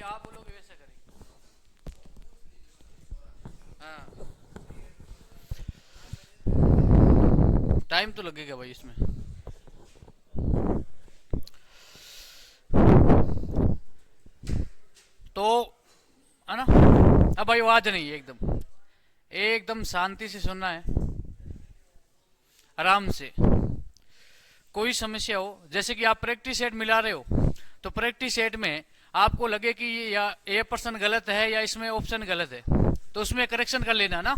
आप बोलोगे वैसे करेंगे। हाँ, टाइम तो लगेगा भाई इसमें। तो है ना। अब भाई आवाज नहीं है, एकदम एकदम शांति से सुनना है, आराम से। कोई समस्या हो, जैसे कि आप प्रैक्टिस सेट मिला रहे हो, तो प्रैक्टिस सेट में आपको लगे कि ये या ए पर्सन गलत है या इसमें ऑप्शन गलत है, तो उसमें करेक्शन कर लेना ना।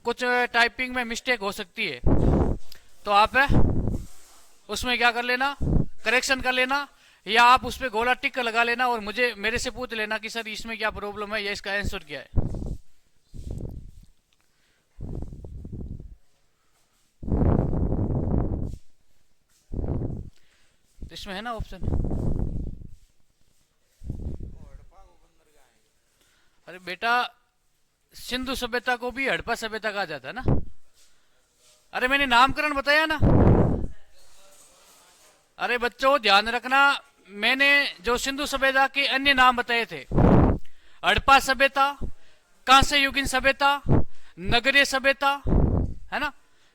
कुछ टाइपिंग में मिस्टेक हो सकती है, तो आप उसमें क्या कर लेना, करेक्शन कर लेना, या आप उस पर गोला टिक लगा लेना और मुझे मेरे से पूछ लेना कि सर इसमें क्या प्रॉब्लम है या इसका आंसर क्या है। तो इसमें है ना ऑप्शन। अरे बेटा, सिंधु सभ्यता को भी हड़प्पा सभ्यता कहा जाता है ना। अरे मैंने नामकरण बताया ना। अरे बच्चों ध्यान रखना, मैंने जो सिंधु सभ्यता के अन्य नाम बताए थे, हड़प्पा सभ्यता, कांस्य युगीन सभ्यता, नगरीय सभ्यता, है ना।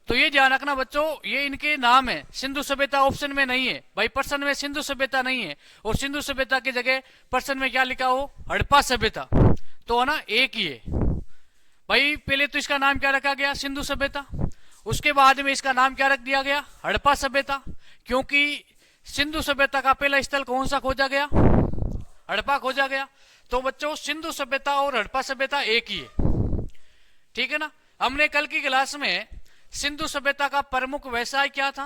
तो ये ध्यान रखना बच्चों, ये इनके नाम है। सिंधु सभ्यता ऑप्शन में नहीं है भाई, प्रश्न में सिंधु सभ्यता नहीं है, और सिंधु सभ्यता की जगह प्रश्न में क्या लिखा हो, हड़प्पा सभ्यता, तो है ना एक ही है भाई। पहले तो इसका नाम क्या रखा गया, सिंधु सभ्यता, उसके बाद में इसका नाम क्या रख दिया गया, हड़प्पा सभ्यता, क्योंकि सिंधु सभ्यता का पहला स्थल कौन सा खोजा गया, हड़प्पा खोजा गया। तो बच्चों सिंधु सभ्यता और हड़प्पा सभ्यता एक ही है, ठीक है ना। हमने कल की क्लास में सिंधु सभ्यता का प्रमुख व्यवसाय क्या था,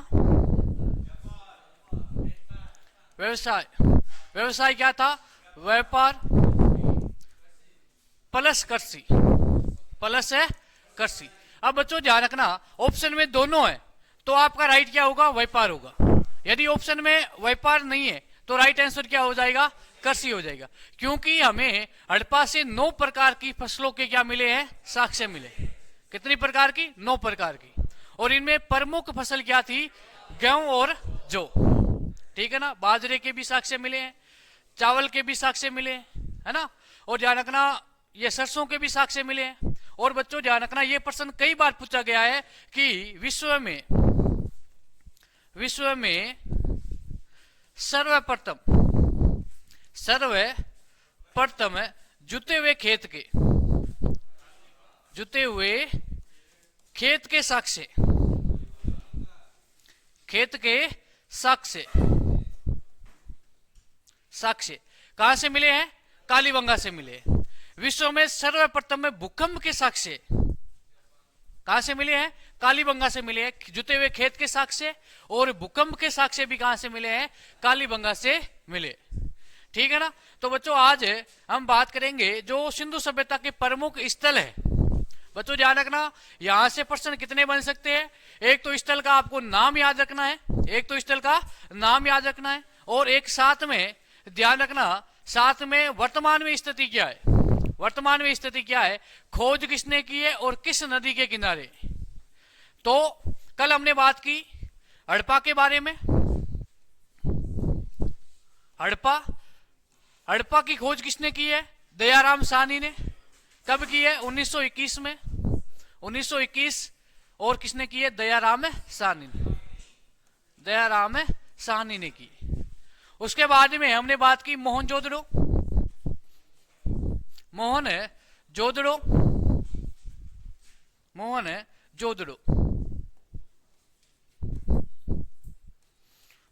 व्यवसाय, व्यवसाय क्या था, व्यापार प्लस कृषि, प्लस है कृषि। अब बच्चों ध्यान रखना, ऑप्शन में दोनों है, तो आपका राइट क्या होगा, व्यापार होगा। यदि ऑप्शन में व्यापार नहीं है तो राइट आंसर क्या हो जाएगा, कृषि हो जाएगा, क्योंकि हमें हड़प्पा से 9 प्रकार की फसलों के क्या मिले हैं, साक्ष्य मिले। कितनी प्रकार की, 9 प्रकार की, और इनमें प्रमुख फसल क्या थी, गेहूं और जौ, ठीक है ना। बाजरे के भी साक्ष्य मिले हैं, चावल के भी साक्ष्य मिले हैं, है ना। और ध्यान रखना ये सरसों के भी साक्ष्य मिले हैं। और बच्चों ध्यान रखना, ये प्रश्न कई बार पूछा गया है कि विश्व में सर्वप्रथम जुते हुए खेत के साक्ष्य, खेत के साक्ष्य कहां से मिले हैं, कालीबंगा से मिले हैं। विश्व में सर्वप्रथम में भूकंप के साक्ष्य कहां से मिले हैं, कालीबंगा से मिले हैं, जुते हुए खेत के साक्ष्य, और भूकंप के साक्ष्य भी कहां से मिले हैं, कालीबंगा से मिले, ठीक है ना। तो बच्चों आज हम बात करेंगे जो सिंधु सभ्यता के प्रमुख स्थल है। बच्चों ध्यान रखना, यहां से प्रश्न कितने बन सकते हैं, एक तो स्थल का आपको नाम याद रखना है, एक तो स्थल का नाम याद रखना है, और एक साथ में ध्यान रखना, साथ में वर्तमान में स्थिति क्या है, वर्तमान में स्थिति क्या है, खोज किसने की है और किस नदी के किनारे। तो कल हमने बात की हड़प्पा के बारे में। हड़प्पा की खोज किसने की है, दयाराम साहनी ने। कब की है, 1921 में, 1921। और किसने की है, दयाराम साहनी ने की। उसके बाद में हमने बात की मोहनजोदड़ो,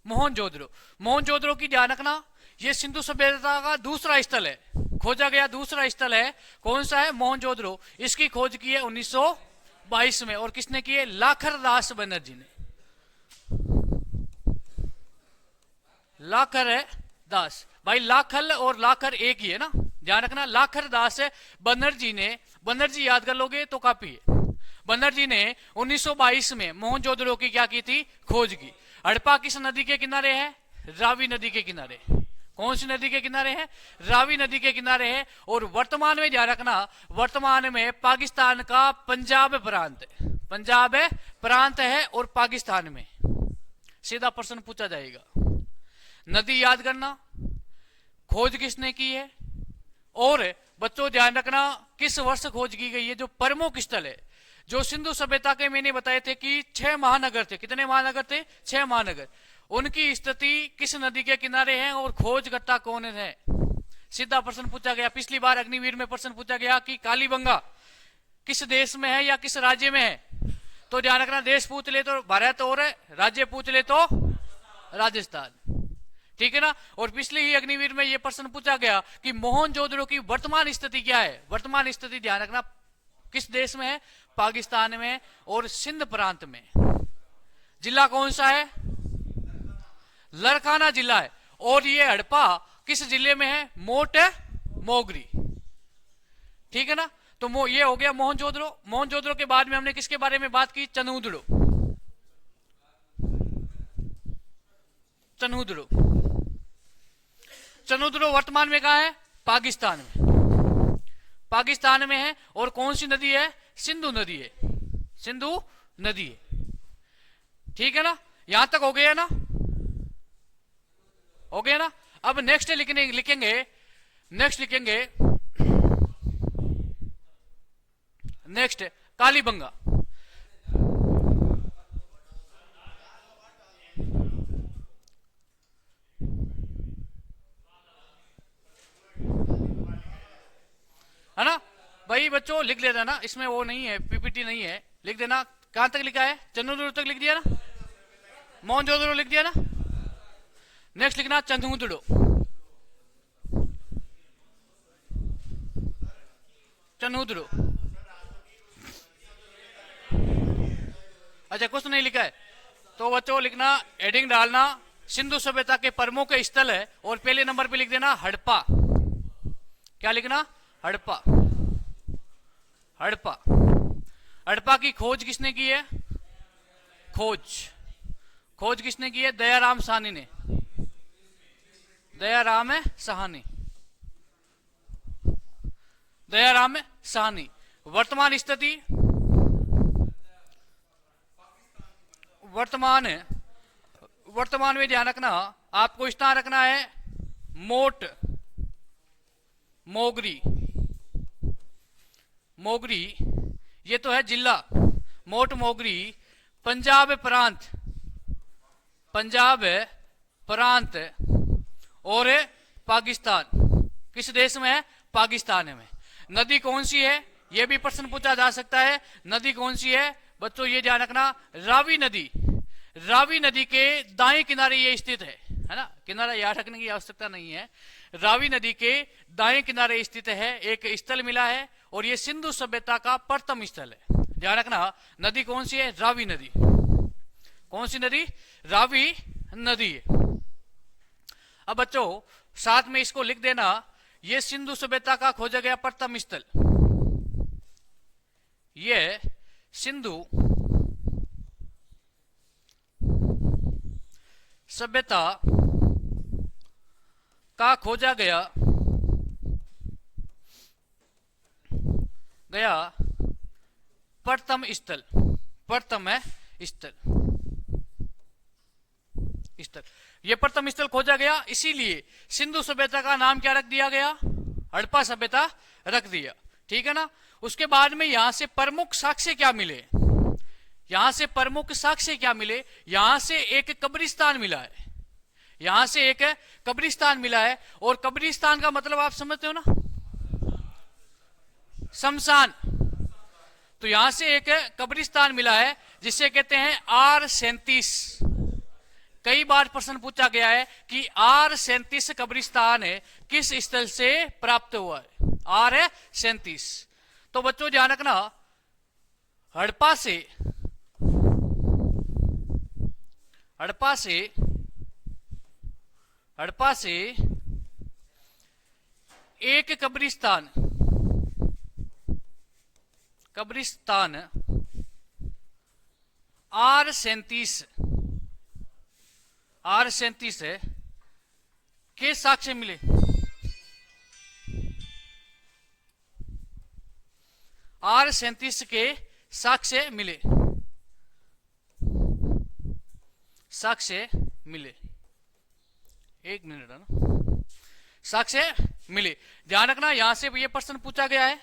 मोहनजोदड़ो की ध्यान रखना, ये सिंधु सभ्यता का दूसरा स्थल है, खोजा गया दूसरा स्थल है। कौन सा है, मोहनजोदड़ो। इसकी खोज की है 1922 में, और किसने की है, लाखर दास बनर्जी ने। लाखर है दास भाई, लाखल और लाखर एक ही है ना, ध्यान रखना। लाखर दास बनर्जी ने, बनर्जी याद कर लोगे तो काफी है। बनर्जी ने 1922 में मोहनजोदड़ो की क्या की थी, खोज की। हड़प्पा किस नदी के किनारे है, रावी नदी के किनारे। कौन सी नदी के किनारे है, रावी नदी के किनारे है। और वर्तमान में ध्यान रखना, वर्तमान में पाकिस्तान का पंजाब प्रांत है, और पाकिस्तान में सीधा प्रश्न पूछा जाएगा। नदी याद करना, खोज किसने की है, और बच्चों ध्यान रखना किस वर्ष खोज की गई है। जो प्रमुख स्थल है, जो सिंधु सभ्यता के मैंने बताए थे कि 6 महानगर थे। कितने महानगर थे? 6 महानगर। उनकी स्थिति किस नदी के किनारे है और खोजकर्ता कौन है? सीधा प्रश्न पूछा गया। पिछली बार अग्निवीर में प्रश्न पूछा गया कि कालीबंगा किस देश में है या किस राज्य में है। तो ध्यान रखना, देश पूछ ले तो भारत और राज्य पूछ ले तो राजस्थान, ठीक है ना। और पिछले ही अग्निवीर में यह प्रश्न पूछा गया कि मोहनजोदड़ो की वर्तमान स्थिति क्या है। वर्तमान स्थिति ध्यान रखना किस देश में है? पाकिस्तान में और सिंध प्रांत में। जिला कौन सा है? लरकाना जिला है। और ये हड़प्पा किस जिले में है? मोट मोगरी, ठीक है ना। तो ये हो गया मोहनजोदड़ो। मोहनजोदड़ो के बाद में हमने किसके बारे में बात की? चनूदड़ो। चनूदड़ो, चनूदड़ो वर्तमान में कहा है? पाकिस्तान में। पाकिस्तान में है। और कौन सी नदी है? सिंधु नदी है। सिंधु नदी है, ठीक है ना। यहां तक हो गया ना? हो गया ना। अब नेक्स्ट लिखेंगे नेक्स्ट कालीबंगा। है ना भाई बच्चों, लिख लेना ना, इसमें वो नहीं है, पीपीटी नहीं है, लिख देना। कहां तक लिखा है? चनूदड़ो तक लिख दिया ना। मोहनजोदड़ो लिख दिया ना। नेक्स्ट लिखना चंदूदड़ो। चनूदड़ो। अच्छा, कुछ नहीं लिखा है तो बच्चों लिखना, हेडिंग डालना सिंधु सभ्यता के प्रमुख स्थल है। और पहले नंबर पे लिख देना हड़प्पा। क्या लिखना? हड़प्पा। हड़प्पा। हड़प्पा की खोज किसने की है? खोज किसने की है? दयाराम साहनी ने। दयाराम साहनी। दयाराम साहनी। वर्तमान स्थिति, वर्तमान में ध्यान रखना, आपको इस तरह रखना है, मोट मोगरी। मोगरी ये तो है जिला। मोट मोगरी पंजाब प्रांत और पाकिस्तान। किस देश में है? पाकिस्तान में। नदी कौन सी है? यह भी प्रश्न पूछा जा सकता है। नदी कौन सी है बच्चों? ये ध्यान रखना, रावी नदी। रावी नदी के दाएं किनारे ये स्थित है ना। किनारा याद रखने की आवश्यकता नहीं है। रावी नदी के दाएं किनारे स्थित है। एक स्थल मिला है और ये सिंधु सभ्यता का प्रथम स्थल है। ध्यान रखना, नदी कौन सी है? रावी नदी। कौन सी नदी? रावी नदी। अब बच्चों साथ में इसको लिख देना, ये सिंधु सभ्यता का खोजा गया प्रथम स्थल। ये सिंधु सभ्यता का खोजा गया प्रथम स्थल। प्रथम स्थल। यह प्रथम स्थल खोजा गया, इसीलिए सिंधु सभ्यता का नाम क्या रख दिया गया? हड़प्पा सभ्यता रख दिया, ठीक है ना। उसके बाद में यहां से प्रमुख साक्ष्य क्या मिले? यहां से प्रमुख साक्ष्य क्या मिले? यहां से एक कब्रिस्तान मिला है। यहां से एक कब्रिस्तान मिला है। और कब्रिस्तान का मतलब आप समझते हो ना, शमशान। तो यहां से एक कब्रिस्तान मिला है जिसे कहते हैं R37। कई बार प्रश्न पूछा गया है कि R37 कब्रिस्तान है किस स्थल से प्राप्त हुआ है? R37। तो बच्चों ध्यान रखना, हड़प्पा से एक कब्रिस्तान R37 के साक्ष्य मिले। R37 के साक्ष्य मिले। एक मिनट है ना। साक्ष्य मिले। ध्यान रखना, यहां से ये प्रश्न पूछा गया है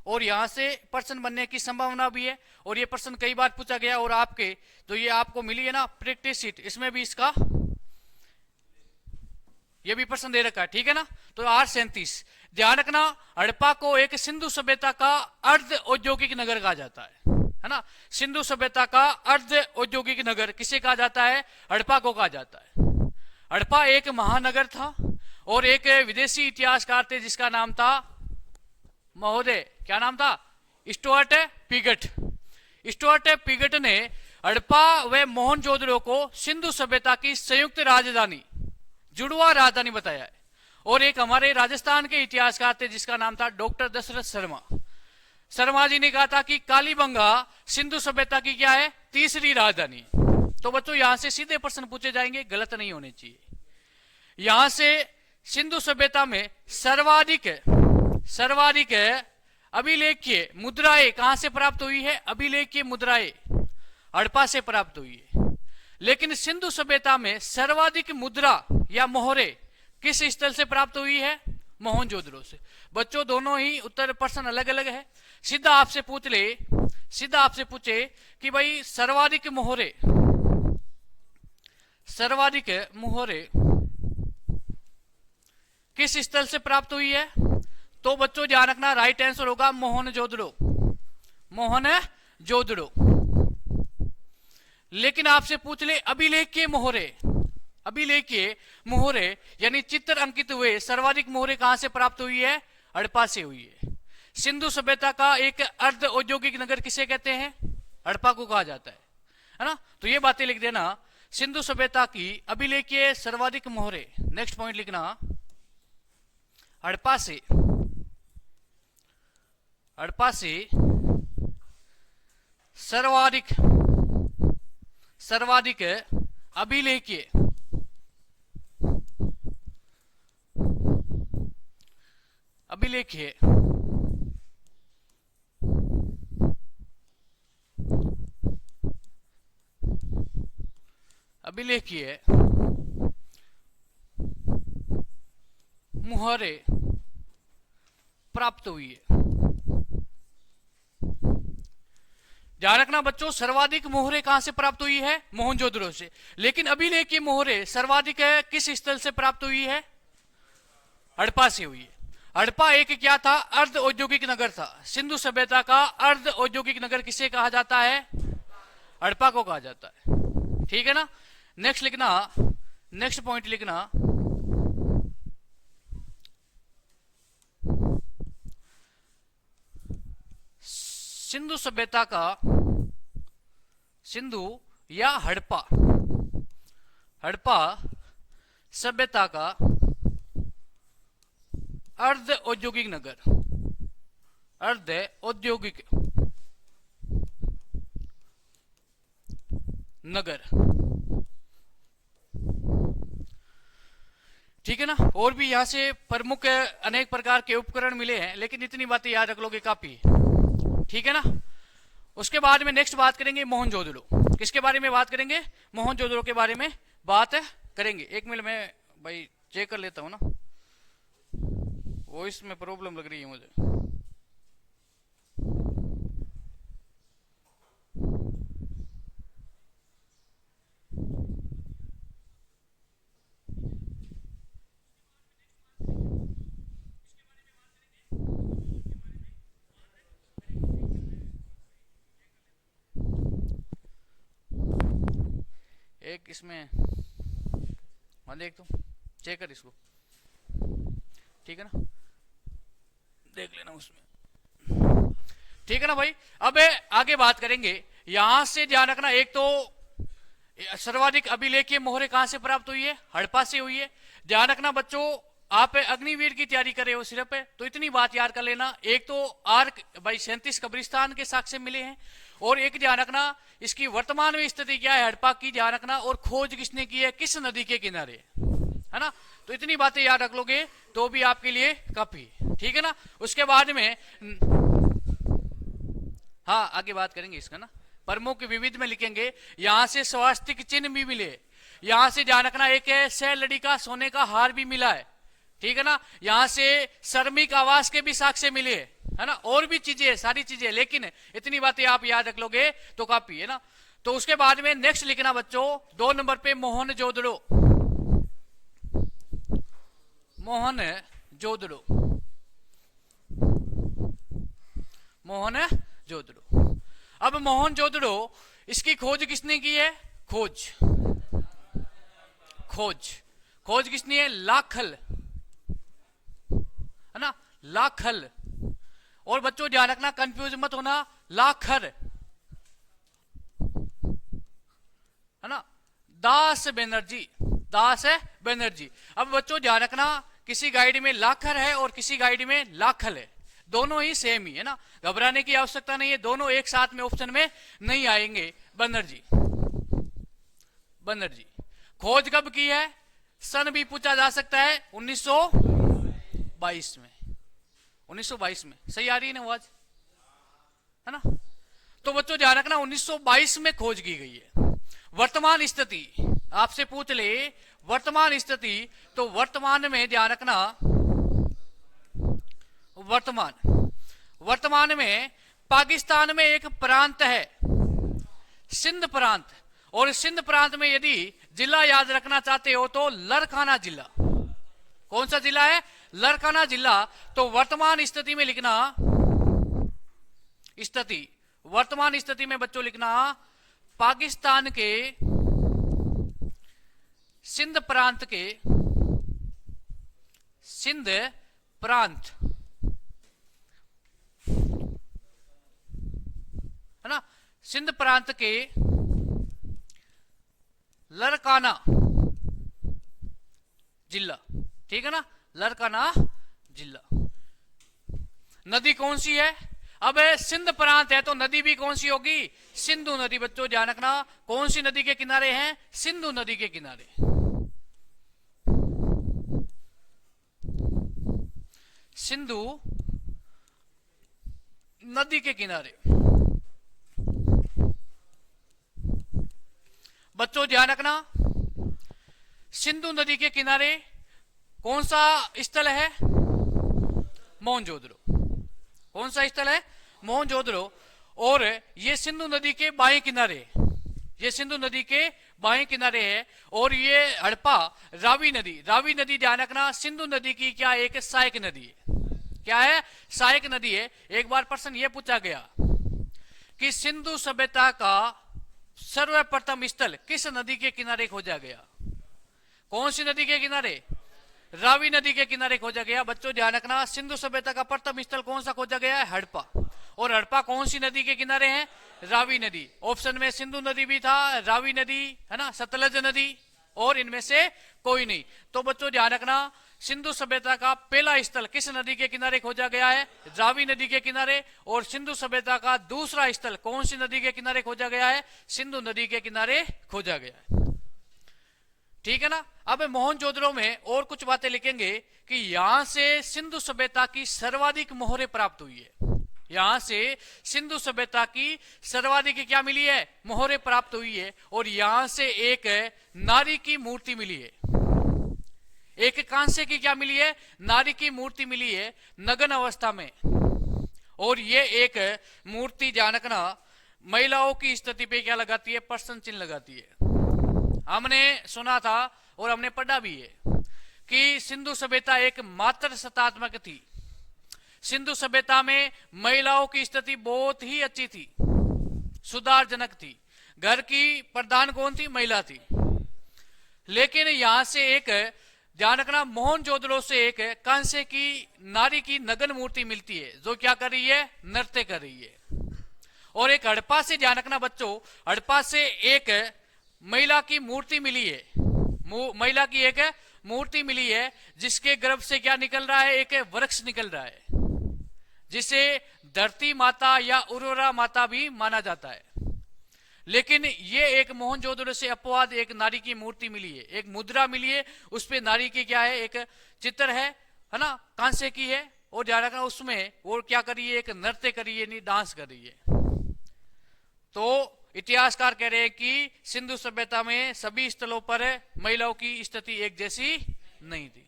और यहां से प्रश्न बनने की संभावना भी है, और ये प्रश्न कई बार पूछा गया। और आपके जो ये आपको मिली है ना प्रैक्टिस शीट, इसमें भी इसका ये भी प्रश्न दे रखा है, ठीक है ना। तो R37 ध्यान रखना, हड़प्पा को एक सिंधु सभ्यता का अर्ध औद्योगिक नगर कहा जाता है ना। सिंधु सभ्यता का अर्ध औद्योगिक नगर किसे कहा जाता है? हड़प्पा को कहा जाता है। हड़प्पा एक महानगर था और एक विदेशी इतिहासकार थे जिसका नाम था महोदय, क्या नाम था? Stuart Piggott. स्टुअर्ट पिगट ने हड़प्पा व मोहनजोदड़ो को सिंधु सभ्यता की संयुक्त राजधानी, जुड़वा राजधानी बताया है। और एक हमारे राजस्थान के इतिहासकार थे जिसका नाम था डॉक्टर दशरथ शर्मा। शर्मा जी ने कहा था कि कालीबंगा सिंधु सभ्यता की क्या है? तीसरी राजधानी। तो बच्चों यहां से सीधे प्रश्न पूछे जाएंगे, गलत नहीं होने चाहिए। यहां से सिंधु सभ्यता में सर्वाधिक अभिलेखीय मुद्राएं कहां से प्राप्त हुई है? अभिलेखीय मुद्राएं हड़प्पा से प्राप्त हुई है। लेकिन सिंधु सभ्यता में सर्वाधिक मुद्रा या मोहरे किस स्थल से प्राप्त हुई है? मोहनजोदड़ो से। बच्चों दोनों ही उत्तर प्रश्न अलग अलग है। सीधा आपसे पूछे कि भाई सर्वाधिक मोहरे किस स्थल से प्राप्त हुई है? तो बच्चों ध्यान रखना, राइट आंसर होगा मोहनजोदड़ो। लेकिन आपसे पूछ ले अभिलेखीय मोहरे यानी चित्र अंकित हुए सर्वाधिक मोहरे कहां से प्राप्त हुई है? हड़प्पा से हुई है। सिंधु सभ्यता का एक अर्ध औद्योगिक नगर किसे कहते हैं? हड़प्पा को कहा जाता है ना। तो ये बातें लिख देना, सिंधु सभ्यता की अभिलेखीय सर्वाधिक मोहरे। नेक्स्ट पॉइंट लिखना, हड़प्पा से सर्वाधिक अभिलेखीय मुहरे प्राप्त हुई है। ध्यान रखना बच्चों, सर्वाधिक मोहरे कहां से प्राप्त हुई है? मोहनजोदड़ो से। लेकिन अभिलेखीय मोहरे सर्वाधिक किस स्थल से प्राप्त हुई है? हड़प्पा से हुई है। हड़प्पा एक क्या था? अर्ध औद्योगिक नगर था। सिंधु सभ्यता का अर्ध औद्योगिक नगर किसे कहा जाता है? हड़प्पा को कहा जाता है, ठीक है ना। नेक्स्ट लिखना, नेक्स्ट पॉइंट लिखना, सिंधु सभ्यता का, सिंधु या हड़प्पा सभ्यता का अर्ध औद्योगिक नगर, ठीक है ना। और भी यहां से प्रमुख अनेक प्रकार के उपकरण मिले हैं, लेकिन इतनी बातें याद रख लोगे काफी, ठीक है ना। उसके बाद में नेक्स्ट बात करेंगे मोहनजोदड़ो। किसके बारे में बात करेंगे? मोहनजोदड़ो के बारे में बात करेंगे। एक मिनट में भाई चेक कर लेता हूं ना, वॉइस में प्रॉब्लम लग रही है मुझे। एक इसमें देख तो चेक कर इसको, ठीक है ना, देख लेना उसमें, ठीक है ना भाई। अब आगे बात करेंगे। यहां से ध्यान रखना, एक तो सर्वाधिक अभिलेखीय मोहरे कहां से प्राप्त हुई है? हड़प्पा से हुई है। ध्यान रखना बच्चों, आप अग्निवीर की तैयारी कर रहे हो सिर्फ, तो इतनी बात याद कर लेना। एक तो आर्क भाई 37 कब्रिस्तान के साक्ष्य मिले हैं, और एक ध्यान रखना इसकी वर्तमान में स्थिति क्या है हड़प्पा की, ध्यान रखना, और खोज किसने की है, किस नदी के किनारे, है ना। तो इतनी बातें याद रख लोगे तो भी आपके लिए काफी, ठीक है ना। उसके बाद में हाँ आगे बात करेंगे इसका ना, प्रमुख विविध में लिखेंगे। यहां से स्वास्तिक चिन्ह भी मिले। यहां से ध्यान रखना, एक है सह लड़ी का सोने का हार भी मिला है, ठीक है ना। यहां से श्रमिक आवास के भी साक्ष्य मिले, है ना, और भी चीजें, सारी चीजें, लेकिन इतनी बातें आप याद रख लोगे तो काफी है ना। तो उसके बाद में नेक्स्ट लिखना बच्चों 2 नंबर पे मोहनजोदड़ो। मोहनजोदड़ो, मोहनजोदड़ो। अब मोहनजोदड़ो, इसकी खोज किसने की है? खोज किसने है? लाखल, है ना, लाखल। और बच्चों ध्यान रखना, कंफ्यूज मत होना, लाखर, है ना, दास बनर्जी। अब बच्चों ध्यान रखना, किसी गाइड में लाखर है और किसी गाइड में लाखल है, दोनों ही सेम ही है ना, घबराने की आवश्यकता नहीं है, दोनों एक साथ में ऑप्शन में नहीं आएंगे। बनर्जी। खोज कब की है? सन भी पूछा जा सकता है, 1922 में। 1922 में सही आ रही है ना आवाज, है ना। तो बच्चों ध्यान रखना, 1922 में खोज की गई है। वर्तमान स्थिति आपसे पूछ ले, वर्तमान स्थिति, तो वर्तमान में ध्यान रखना, वर्तमान में पाकिस्तान में एक प्रांत है, सिंध प्रांत, और सिंध प्रांत में यदि जिला याद रखना चाहते हो तो लरखाना जिला। कौन सा जिला है? लरखाना जिला। तो वर्तमान स्थिति में लिखना, वर्तमान स्थिति में बच्चों लिखना, पाकिस्तान के सिंध प्रांत है ना, सिंध प्रांत के लरकाना जिला, ठीक है ना, लरकाना जिला। नदी कौन सी है? अब सिंध प्रांत है तो नदी भी कौन सी होगी? सिंधु नदी। बच्चों ध्यान रखना, कौन सी नदी के किनारे हैं? सिंधु नदी के किनारे, सिंधु नदी के किनारे। बच्चों ध्यान रखना, सिंधु नदी के किनारे कौन सा स्थल है? मोहनजोदड़ो। कौन सा स्थल है? मोहनजोदड़ो। और ये सिंधु नदी के बाएं किनारे, ये सिंधु नदी के बाएं किनारे है। और ये हड़प्पा रावी नदी ध्यान रखना, सिंधु नदी की क्या एक सहायक नदी है। क्या है? सहायक नदी है। एक बार प्रश्न ये पूछा गया कि सिंधु सभ्यता का सर्वप्रथम स्थल किस नदी के किनारे खोजा गया? कौन सी नदी के किनारे? रावी नदी के किनारे खोजा गया। बच्चों ध्यान रखना, सिंधु सभ्यता का प्रथम स्थल कौन सा खोजा गया है? हड़प्पा। और हड़प्पा कौन सी नदी के किनारे है? रावी नदी। ऑप्शन में सिंधु नदी भी था, रावी नदी, है ना, सतलज नदी, और इनमें से कोई नहीं। तो बच्चों ध्यान रखना, सिंधु सभ्यता का पहला स्थल किस नदी के किनारे खोजा गया है? रावी नदी के किनारे। और सिंधु सभ्यता का दूसरा स्थल कौन सी नदी के किनारे खोजा गया है? सिंधु नदी के किनारे खोजा गया है, ठीक है ना। अब मोहनजोदड़ो में और कुछ बातें लिखेंगे कि यहां से सिंधु सभ्यता की सर्वाधिक मोहरें प्राप्त हुई है। यहां से सिंधु सभ्यता की सर्वाधिक क्या मिली है? मोहरें प्राप्त हुई है। और यहां से एक नारी की मूर्ति मिली है, एक कांसे की क्या मिली है? नारी की मूर्ति मिली है, नग्न अवस्था में। और ये एक मूर्ति ध्यान रखना, महिलाओं की स्थिति पे क्या लगाती है? प्रश्न चिन्ह लगाती है। हमने सुना था और हमने पढ़ा भी है कि सिंधु सभ्यता एक मातृ सत्तात्मक थी। सिंधु सभ्यता में महिलाओं की स्थिति बहुत ही अच्छी थी, सुधारजनक थी। घर की प्रधान कौन थी? महिला थी। लेकिन यहां से एक ध्यान रखना, मोहनजोदड़ो से एक कांसे की नारी की नग्न मूर्ति मिलती है, जो क्या कर रही है? नृत्य कर रही है। और एक हड़प्पा से ध्यान रखना बच्चों, हड़प्पा से एक महिला की मूर्ति मिली है, महिला की एक मूर्ति मिली है, जिसके गर्भ से क्या निकल रहा है? एक वृक्ष निकल रहा है, जिसे धरती माता या उर्वरा माता भी माना जाता है। लेकिन ये एक मोहनजोदड़ो से अपवाद एक नारी की मूर्ति मिली है, एक मुद्रा मिली है, उस पे नारी की क्या है? एक चित्र है ना, कांसे की है। और ध्यान रखना, उसमें वो क्या कर रही है? एक नृत्य कर रही है, नहीं डांस कर रही है। तो इतिहासकार कह रहे हैं कि सिंधु सभ्यता में सभी स्थलों पर महिलाओं की स्थिति एक जैसी नहीं थी,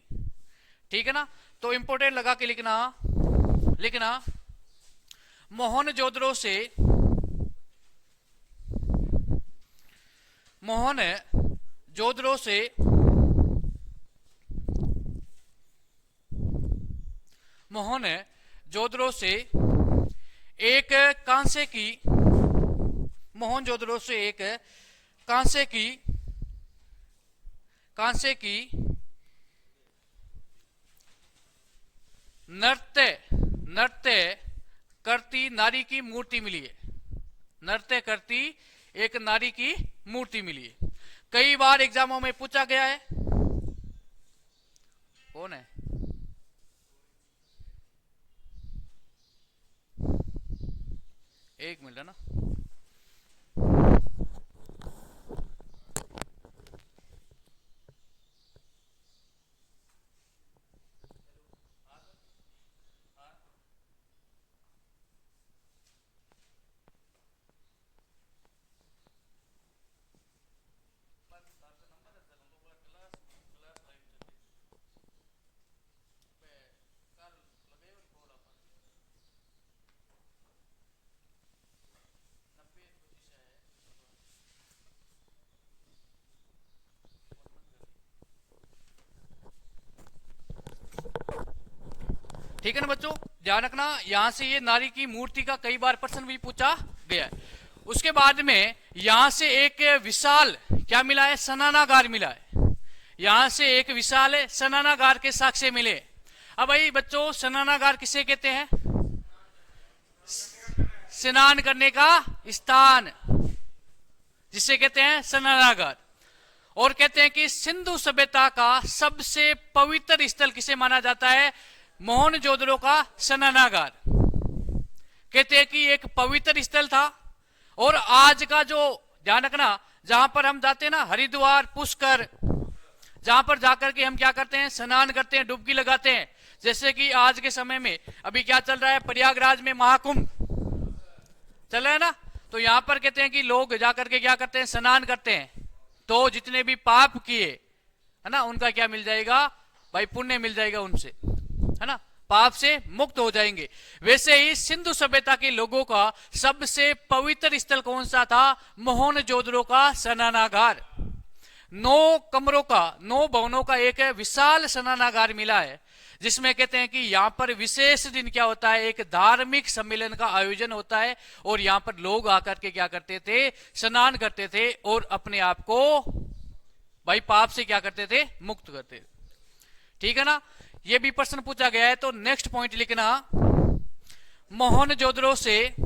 ठीक है ना। तो इंपोर्टेंट लगा के लिखना लिखना मोहनजोदड़ो से मोहनजोदड़ो से मोहनजोदड़ो से एक कांसे की मोहनजोदड़ो से एक कांसे की नृत्य करती नारी की मूर्ति मिली है। नृत्य करती एक नारी की मूर्ति मिली है। कई बार एग्जामों में पूछा गया है। कौन है? एक मिनट है ना। ठीक है ना बच्चों, ध्यान रखना। यहां से ये नारी की मूर्ति का कई बार प्रश्न भी पूछा गया है। उसके बाद में यहां से एक विशाल क्या मिला है? स्नानागार मिला है। यहां से एक विशाल स्नानागार के साक्ष्य मिले। अब भाई बच्चों, स्नानागार किसे कहते हैं? स्नान करने का स्थान, जिसे कहते हैं स्नानागार। और कहते हैं कि सिंधु सभ्यता का सबसे पवित्र स्थल किसे माना जाता है? मोहनजोदड़ो का स्नानागार। कहते हैं कि एक पवित्र स्थल था। और आज का जो, ध्यान रखना, जहां पर हम जाते हैं ना, हरिद्वार, पुष्कर, जहां पर जाकर के हम क्या करते हैं? स्नान करते हैं, डुबकी लगाते हैं। जैसे कि आज के समय में अभी क्या चल रहा है? प्रयागराज में महाकुंभ चल रहा है ना। तो यहां पर कहते हैं कि लोग जाकर के क्या करते हैं? स्नान करते हैं। तो जितने भी पाप किए है ना, उनका क्या मिल जाएगा भाई? पुण्य मिल जाएगा उनसे, है ना, पाप से मुक्त हो जाएंगे। वैसे ही सिंधु सभ्यता के लोगों का सबसे पवित्र स्थल कौन सा था? मोहनजोदड़ो का स्नानागार। 9 कमरों का, 9 भवनों का एक विशाल स्नानागार मिला है, जिसमें कहते हैं कि यहां पर विशेष दिन क्या होता है? एक धार्मिक सम्मेलन का आयोजन होता है। और यहां पर लोग आकर के क्या करते थे? स्नान करते थे और अपने आप को भाई पाप से क्या करते थे? मुक्त करते थे। ठीक है ना। ये भी प्रश्न पूछा गया है। तो नेक्स्ट पॉइंट लिखना, मोहनजोदड़ो से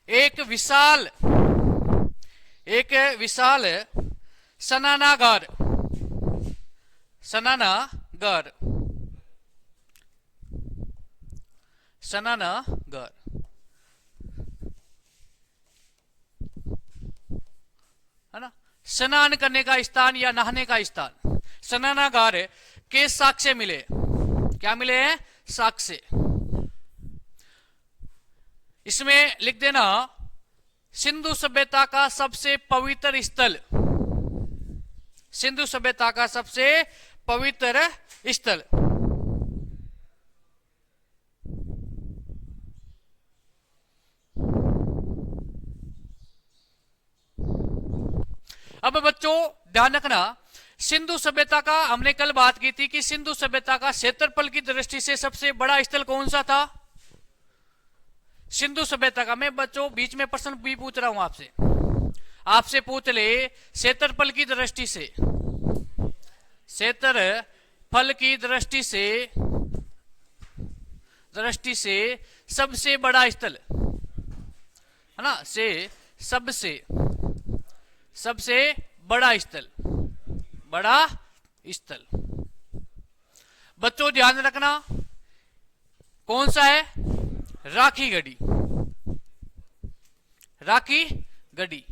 एक विशाल स्नानागार है ना, स्नान करने का स्थान या नहाने का स्थान, स्नानागार के साक्ष्य मिले। क्या मिले हैं? साक्ष्य। इसमें लिख देना सिंधु सभ्यता का सबसे पवित्र स्थल, सिंधु सभ्यता का सबसे पवित्र स्थल। अब बच्चों ध्यान रखना, सिंधु सभ्यता का हमने कल बात की थी कि सिंधु सभ्यता का क्षेत्रफल की दृष्टि से सबसे बड़ा स्थल कौन सा था? सिंधु सभ्यता का। मैं बच्चों बीच में प्रश्न भी पूछ रहा हूं आपसे पूछ ले, क्षेत्रफल की दृष्टि से, क्षेत्रफल की दृष्टि से सबसे बड़ा स्थल है ना, से सबसे बड़ा स्थल बच्चों ध्यान रखना कौन सा है? राखी गढ़ी,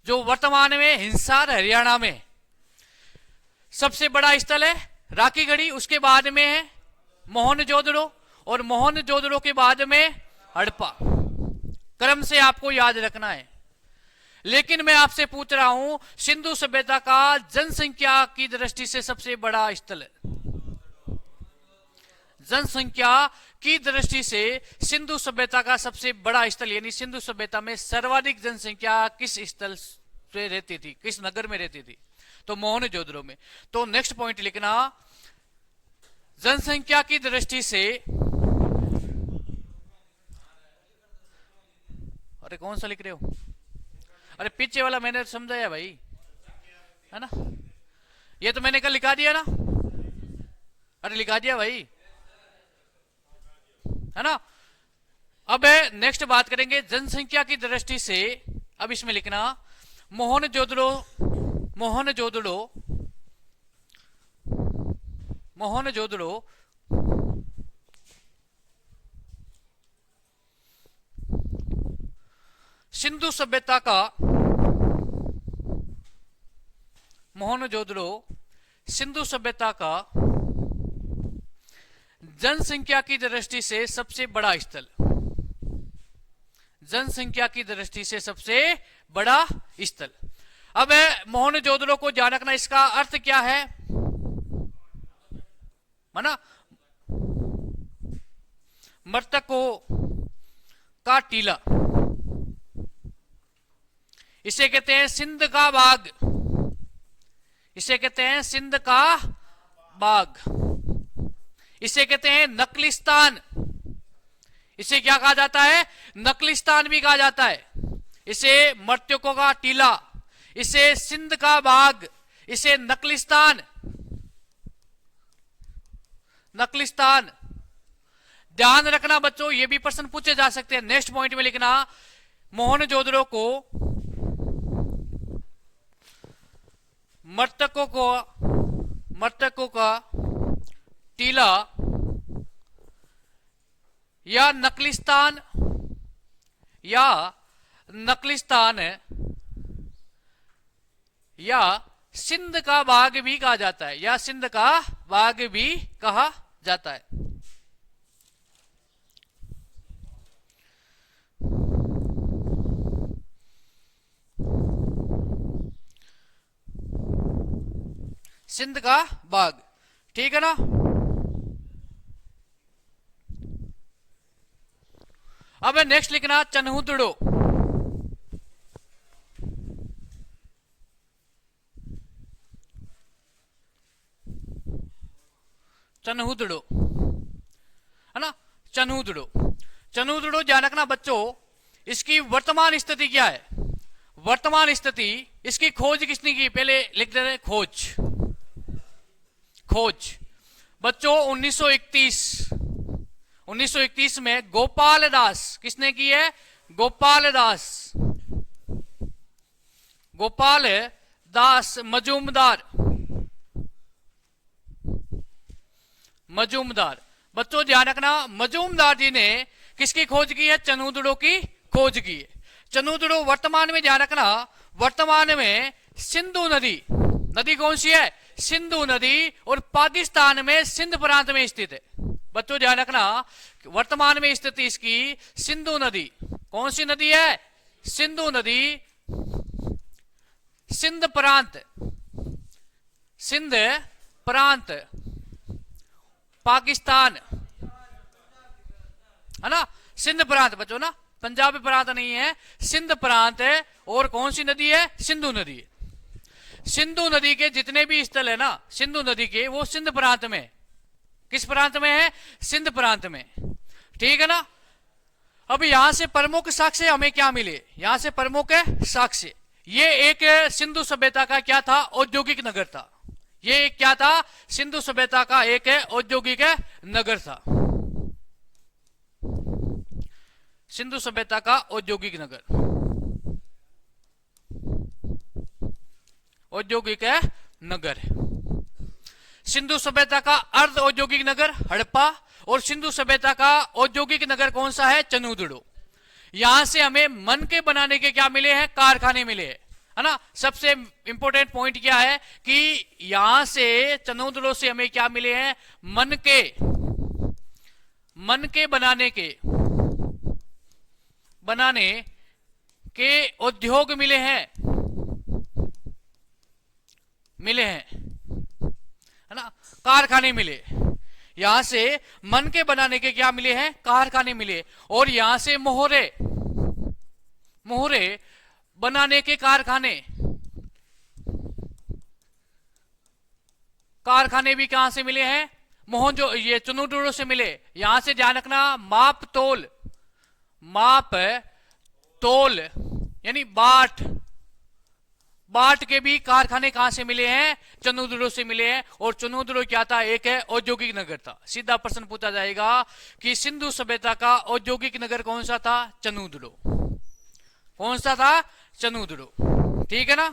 जो वर्तमान में हिसार हरियाणा में सबसे बड़ा स्थल है राखी गढ़ी। उसके बाद में है मोहनजोदड़ो, और मोहनजोदड़ो के बाद में हड़प्पा। क्रम से आपको याद रखना है। लेकिन मैं आपसे पूछ रहा हूं सिंधु सभ्यता का जनसंख्या की दृष्टि से सबसे बड़ा स्थल है, जनसंख्या की दृष्टि से सिंधु सभ्यता का सबसे बड़ा स्थल यानी सिंधु सभ्यता में सर्वाधिक जनसंख्या किस स्थल पे रहती थी, किस नगर में रहती थी? तो मोहनजोदड़ो में। तो नेक्स्ट पॉइंट लिखना, जनसंख्या की दृष्टि से, अरे कौन सा लिख रहे हो? अरे पीछे वाला मैंने समझाया भाई, है ना? ये तो मैंने कल लिखा दिया ना, अरे लिखा दिया भाई, है ना? अब नेक्स्ट बात करेंगे जनसंख्या की दृष्टि से। अब इसमें लिखना मोहनजोदड़ो, मोहनजोदड़ो, मोहनजोदड़ो सिंधु सभ्यता का, मोहनजोदड़ो सिंधु सभ्यता का जनसंख्या की दृष्टि से सबसे बड़ा स्थल, जनसंख्या की दृष्टि से सबसे बड़ा स्थल। अब मोहनजोदड़ो को ध्यान रखना, इसका अर्थ क्या है? माना मृतकों का टीला, इसे कहते हैं सिंध का बाग, इसे कहते हैं सिंध का बाग, इसे कहते हैं नकलिस्तान, इसे क्या कहा जाता है? नकलिस्तान भी कहा जाता है, इसे मृतकों का टीला, इसे सिंध का बाग, इसे नकलिस्तान, नकलिस्तान। ध्यान रखना बच्चों, ये भी प्रश्न पूछे जा सकते हैं। नेक्स्ट पॉइंट में लिखना मोहनजोदड़ो को मृतकों का टीला या नकलिस्तान, या नकलिस्तान या सिंध का बाग भी कहा जाता है, या सिंध का बाग भी कहा जाता है। सिंध का बाग, ठीक है ना? अब नेक्स्ट लिखना चन्हुदड़ो, चन्हुदड़ो, है ना? चन्हुदड़ो, चन्हुदड़ो ध्यान रखना बच्चों, इसकी वर्तमान स्थिति क्या है? वर्तमान स्थिति, इसकी खोज किसने की? पहले लिख देते हैं खोज, खोज बच्चों 1931 में गोपाल दास, किसने की है? गोपाल दास, गोपाल दास मजूमदार, मजूमदार। बच्चों ध्यान रखना, मजूमदार जी ने किसकी खोज की है? चन्हुदड़ो की खोज की है। चन्हुदड़ो वर्तमान में ध्यान रखना, वर्तमान में सिंधु नदी, नदी कौन सी है? सिंधु नदी, और पाकिस्तान में सिंध प्रांत में स्थित है। बच्चों ध्यान रखना, वर्तमान में स्थिति इसकी सिंधु नदी, कौन सी नदी है? सिंधु नदी, सिंध प्रांत, सिंध प्रांत पाकिस्तान, है ना? सिंध प्रांत बच्चों ना, पंजाब प्रांत नहीं है, सिंध प्रांत है। और कौन सी नदी है? सिंधु नदी है। सिंधु नदी के जितने भी स्थल है ना, सिंधु नदी के, वो सिंध प्रांत में, किस प्रांत में है? सिंध प्रांत में, ठीक है ना? अब यहां से प्रमुख साक्ष्य हमें क्या मिले? यहां से प्रमुख साक्ष्य, ये एक सिंधु सभ्यता का क्या था? औद्योगिक नगर था। ये क्या था? सिंधु सभ्यता का एक औद्योगिक नगर था, सिंधु सभ्यता का औद्योगिक नगर, औद्योगिक नगर। सिंधु सभ्यता का अर्ध औद्योगिक नगर हड़प्पा, और सिंधु सभ्यता का औद्योगिक नगर कौन सा है? चन्हुदड़ो। यहां से हमें मन के बनाने के क्या मिले हैं? कारखाने मिले हैं, है ना? सबसे इंपॉर्टेंट पॉइंट क्या है कि यहां से चन्हुदड़ो से हमें क्या मिले हैं? मन बनाने के उद्योग मिले हैं, है ना, कारखाने मिले। यहां से मन के बनाने के क्या मिले हैं, कारखाने मिले। और यहां से मोहरे बनाने के कारखाने भी कहां से मिले हैं, मोहनजो ये चुनुडुरु से मिले। यहां से ध्यान रखना, माप तोल यानी बाट के भी कारखाने कहां से मिले हैं, चनुदुरु से मिले हैं। और चनुदुरु क्या था, एक है औद्योगिक नगर था। सीधा प्रश्न पूछा जाएगा कि सिंधु सभ्यता का औद्योगिक नगर कौन सा था, चनुदुरु। कौन सा था, चनुदुरु। ठीक है ना।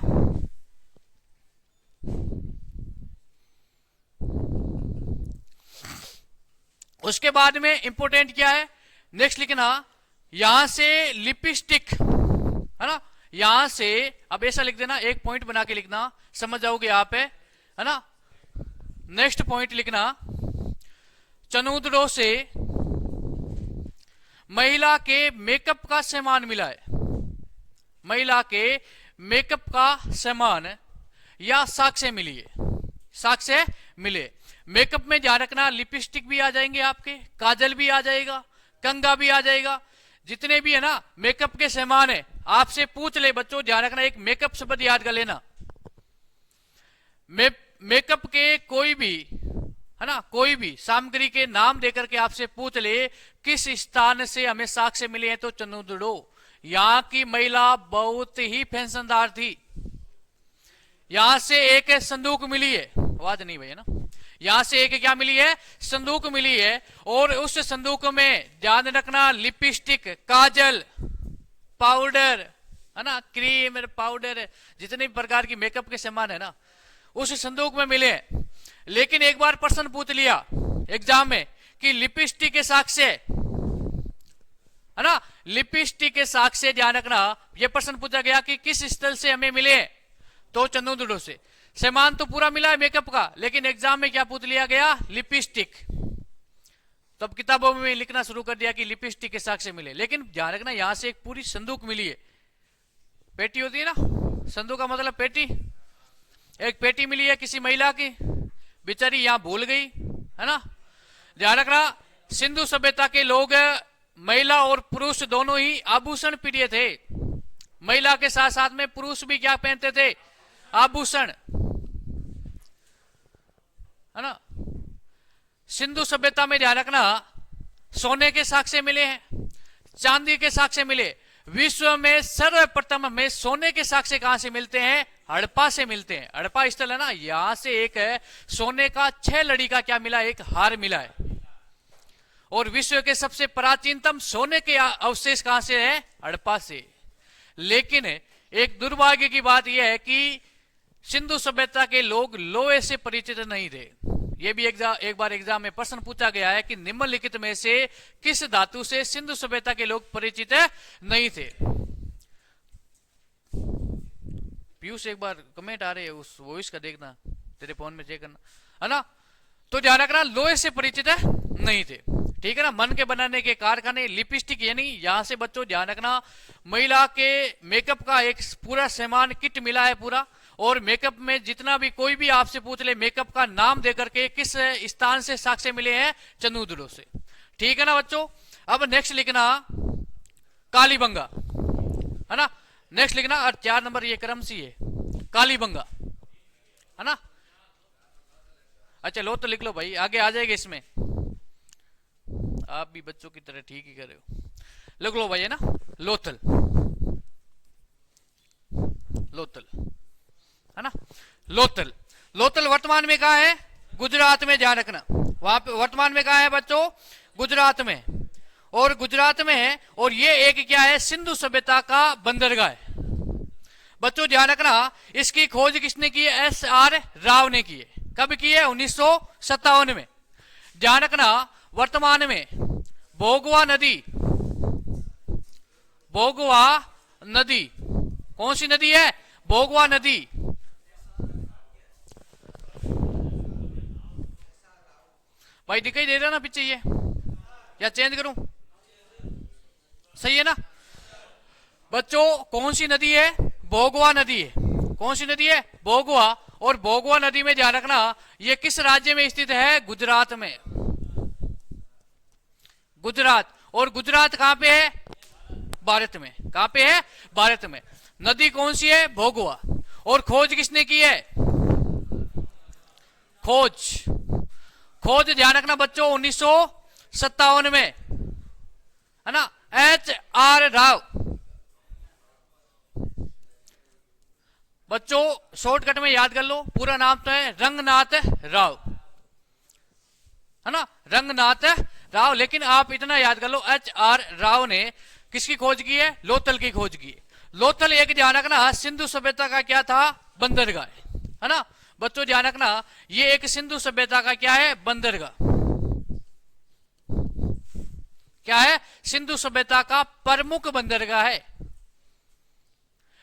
उसके बाद में इंपोर्टेंट क्या है, नेक्स्ट लिखना, यहां से लिपस्टिक, है ना, यहां से अब ऐसा लिख देना, एक पॉइंट बना के लिखना, समझ जाओगे आप, है ना। नेक्स्ट पॉइंट लिखना, चनुदुरु से महिला के मेकअप का सामान मिला है। महिला के मेकअप का सामान या साक्ष्य मिली है, साक्ष्य मिले। मेकअप में ध्यान रखना, लिपस्टिक भी आ जाएंगे आपके, काजल भी आ जाएगा, कंघा भी आ जाएगा, जितने भी है ना मेकअप के सामान है। आपसे पूछ ले बच्चों, ध्यान रखना, एक मेकअप शब्द याद कर लेना। मेकअप के कोई भी, है ना, कोई भी सामग्री के नाम देकर के आपसे पूछ ले किस स्थान से हमें साक्ष्य मिले हैं, तो चनुदुरु। यहां की महिला बहुत ही फैशनदार थी। यहां से एक संदूक मिली है, आवाज नहीं भैया ना, यहां से एक क्या मिली है, संदूक मिली है। और उस संदूक में ध्यान रखना, लिपस्टिक, काजल, पाउडर, है ना, क्रीम, पाउडर, जितने भी प्रकार की मेकअप के सामान है ना, उस संदूक में मिले हैं। लेकिन एक बार प्रश्न पूछ लिया एग्जाम में कि लिपस्टिक के साक्ष्य, है ना, लिपस्टिक के साक्ष्य, ध्यान रखना, यह प्रश्न पूछा गया कि किस स्थल से हमें मिले, तो चनुदुरु से। सामान तो पूरा मिला है मेकअप का, लेकिन एग्जाम में क्या पूछ लिया गया, लिपस्टिक। तब किताबों में लिखना शुरू कर दिया कि लिपस्टिक के साक्ष्य मिले। लेकिन ध्यान रखना, यहां से एक पूरी संदूक मिली है। पेटी होती है ना, संदूक का मतलब पेटी। एक पेटी मिली है किसी महिला की, बेचारी यहां भूल गई, है ना। ध्यान रखना, सिंधु सभ्यता के लोग महिला और पुरुष दोनों ही आभूषण प्रिय थे। महिला के साथ साथ में पुरुष भी क्या पहनते थे, आभूषण, है ना। सिंधु सभ्यता में ध्यान रखना, सोने के साक्ष्य मिले हैं, चांदी के साक्ष्य मिले। विश्व में सर्वप्रथम हमें सोने के साक्ष्य कहां से मिलते हैं, हड़प्पा से मिलते हैं। हड़प्पा स्थल है ना, यहां से एक है सोने का 6 लड़ी का क्या मिला, एक हार मिला है। और विश्व के सबसे प्राचीनतम सोने के अवशेष कहां से है, हड़प्पा से। लेकिन एक दुर्भाग्य की बात यह है कि सिंधु सभ्यता के लोग लोहे से परिचित नहीं थे। यह भी एक बार एग्जाम में प्रश्न पूछा गया है कि निम्नलिखित में से किस धातु से सिंधु सभ्यता के लोग परिचित नहीं थे। पीयूष एक बार कमेंट आ रहे हैं, उस वॉइस का देखना, तेरे फोन में चेक करना, है ना। तो ध्यान रखना, लोहे से परिचित नहीं थे, ठीक है ना। मन के बनाने के कारखाने, लिपस्टिक, यानी यहां से बच्चों ध्यान रखना, महिला के मेकअप का एक पूरा सामान किट मिला है पूरा। और मेकअप में जितना भी कोई भी आपसे पूछ ले मेकअप का नाम देकर के किस स्थान से साक्ष्य मिले हैं, चनुदुरु से, ठीक है ना बच्चों। अब नेक्स्ट लिखना कालीबंगा, है ना। नेक्स्ट लिखना, और 4 नंबर ये क्रम सी है, कालीबंगा, है ना। अच्छा लो तो लिख लो भाई, आगे आ जाएगा इसमें। आप भी बच्चों की तरह ठीक ही कर रहे हो, लिख लो भाई, है ना। लोथल, लोथल, है ना। लोथल, लोथल वर्तमान में कहा है, गुजरात में, ध्यान रखना। वहां पे वर्तमान में कहा है बच्चों, गुजरात में। और गुजरात में है, और ये एक क्या है, सिंधु सभ्यता का बंदरगाह है। बच्चों ध्यान रखना, इसकी खोज किसने की है, SR राव ने की है। कब की है, 1957 में। ध्यान रखना, वर्तमान में भोगवा नदी, भोगवा नदी, कौन सी नदी है, भोगवा नदी। भाई दिखाई दे रहा ना पीछे ये, या चेंज करूं, सही है ना। बच्चों कौन सी नदी है? भोगवा नदी है। कौन सी नदी है? भोगवा। और भोगवा नदी में ध्यान रखना ये किस राज्य में स्थित है? गुजरात में। गुजरात। और गुजरात कहां पे है? भारत में। कहां पे है? भारत में। नदी कौन सी है? भोगवा। और खोज किसने की है? खोज ध्यान रखना बच्चों 1957 में, है ना, HR राव। बच्चों शॉर्टकट में याद कर लो, पूरा नाम तो है रंगनाथ राव, है ना, रंगनाथ राव। लेकिन आप इतना याद कर लो HR राव ने किसकी खोज की है? लोथल की खोज की है। लोथल एक ध्यान रखना सिंधु सभ्यता का क्या था? बंदरगाह, है ना बच्चों, ध्यान रखना ये एक सिंधु सभ्यता का क्या है? बंदरगाह। क्या है? सिंधु सभ्यता का प्रमुख बंदरगाह है।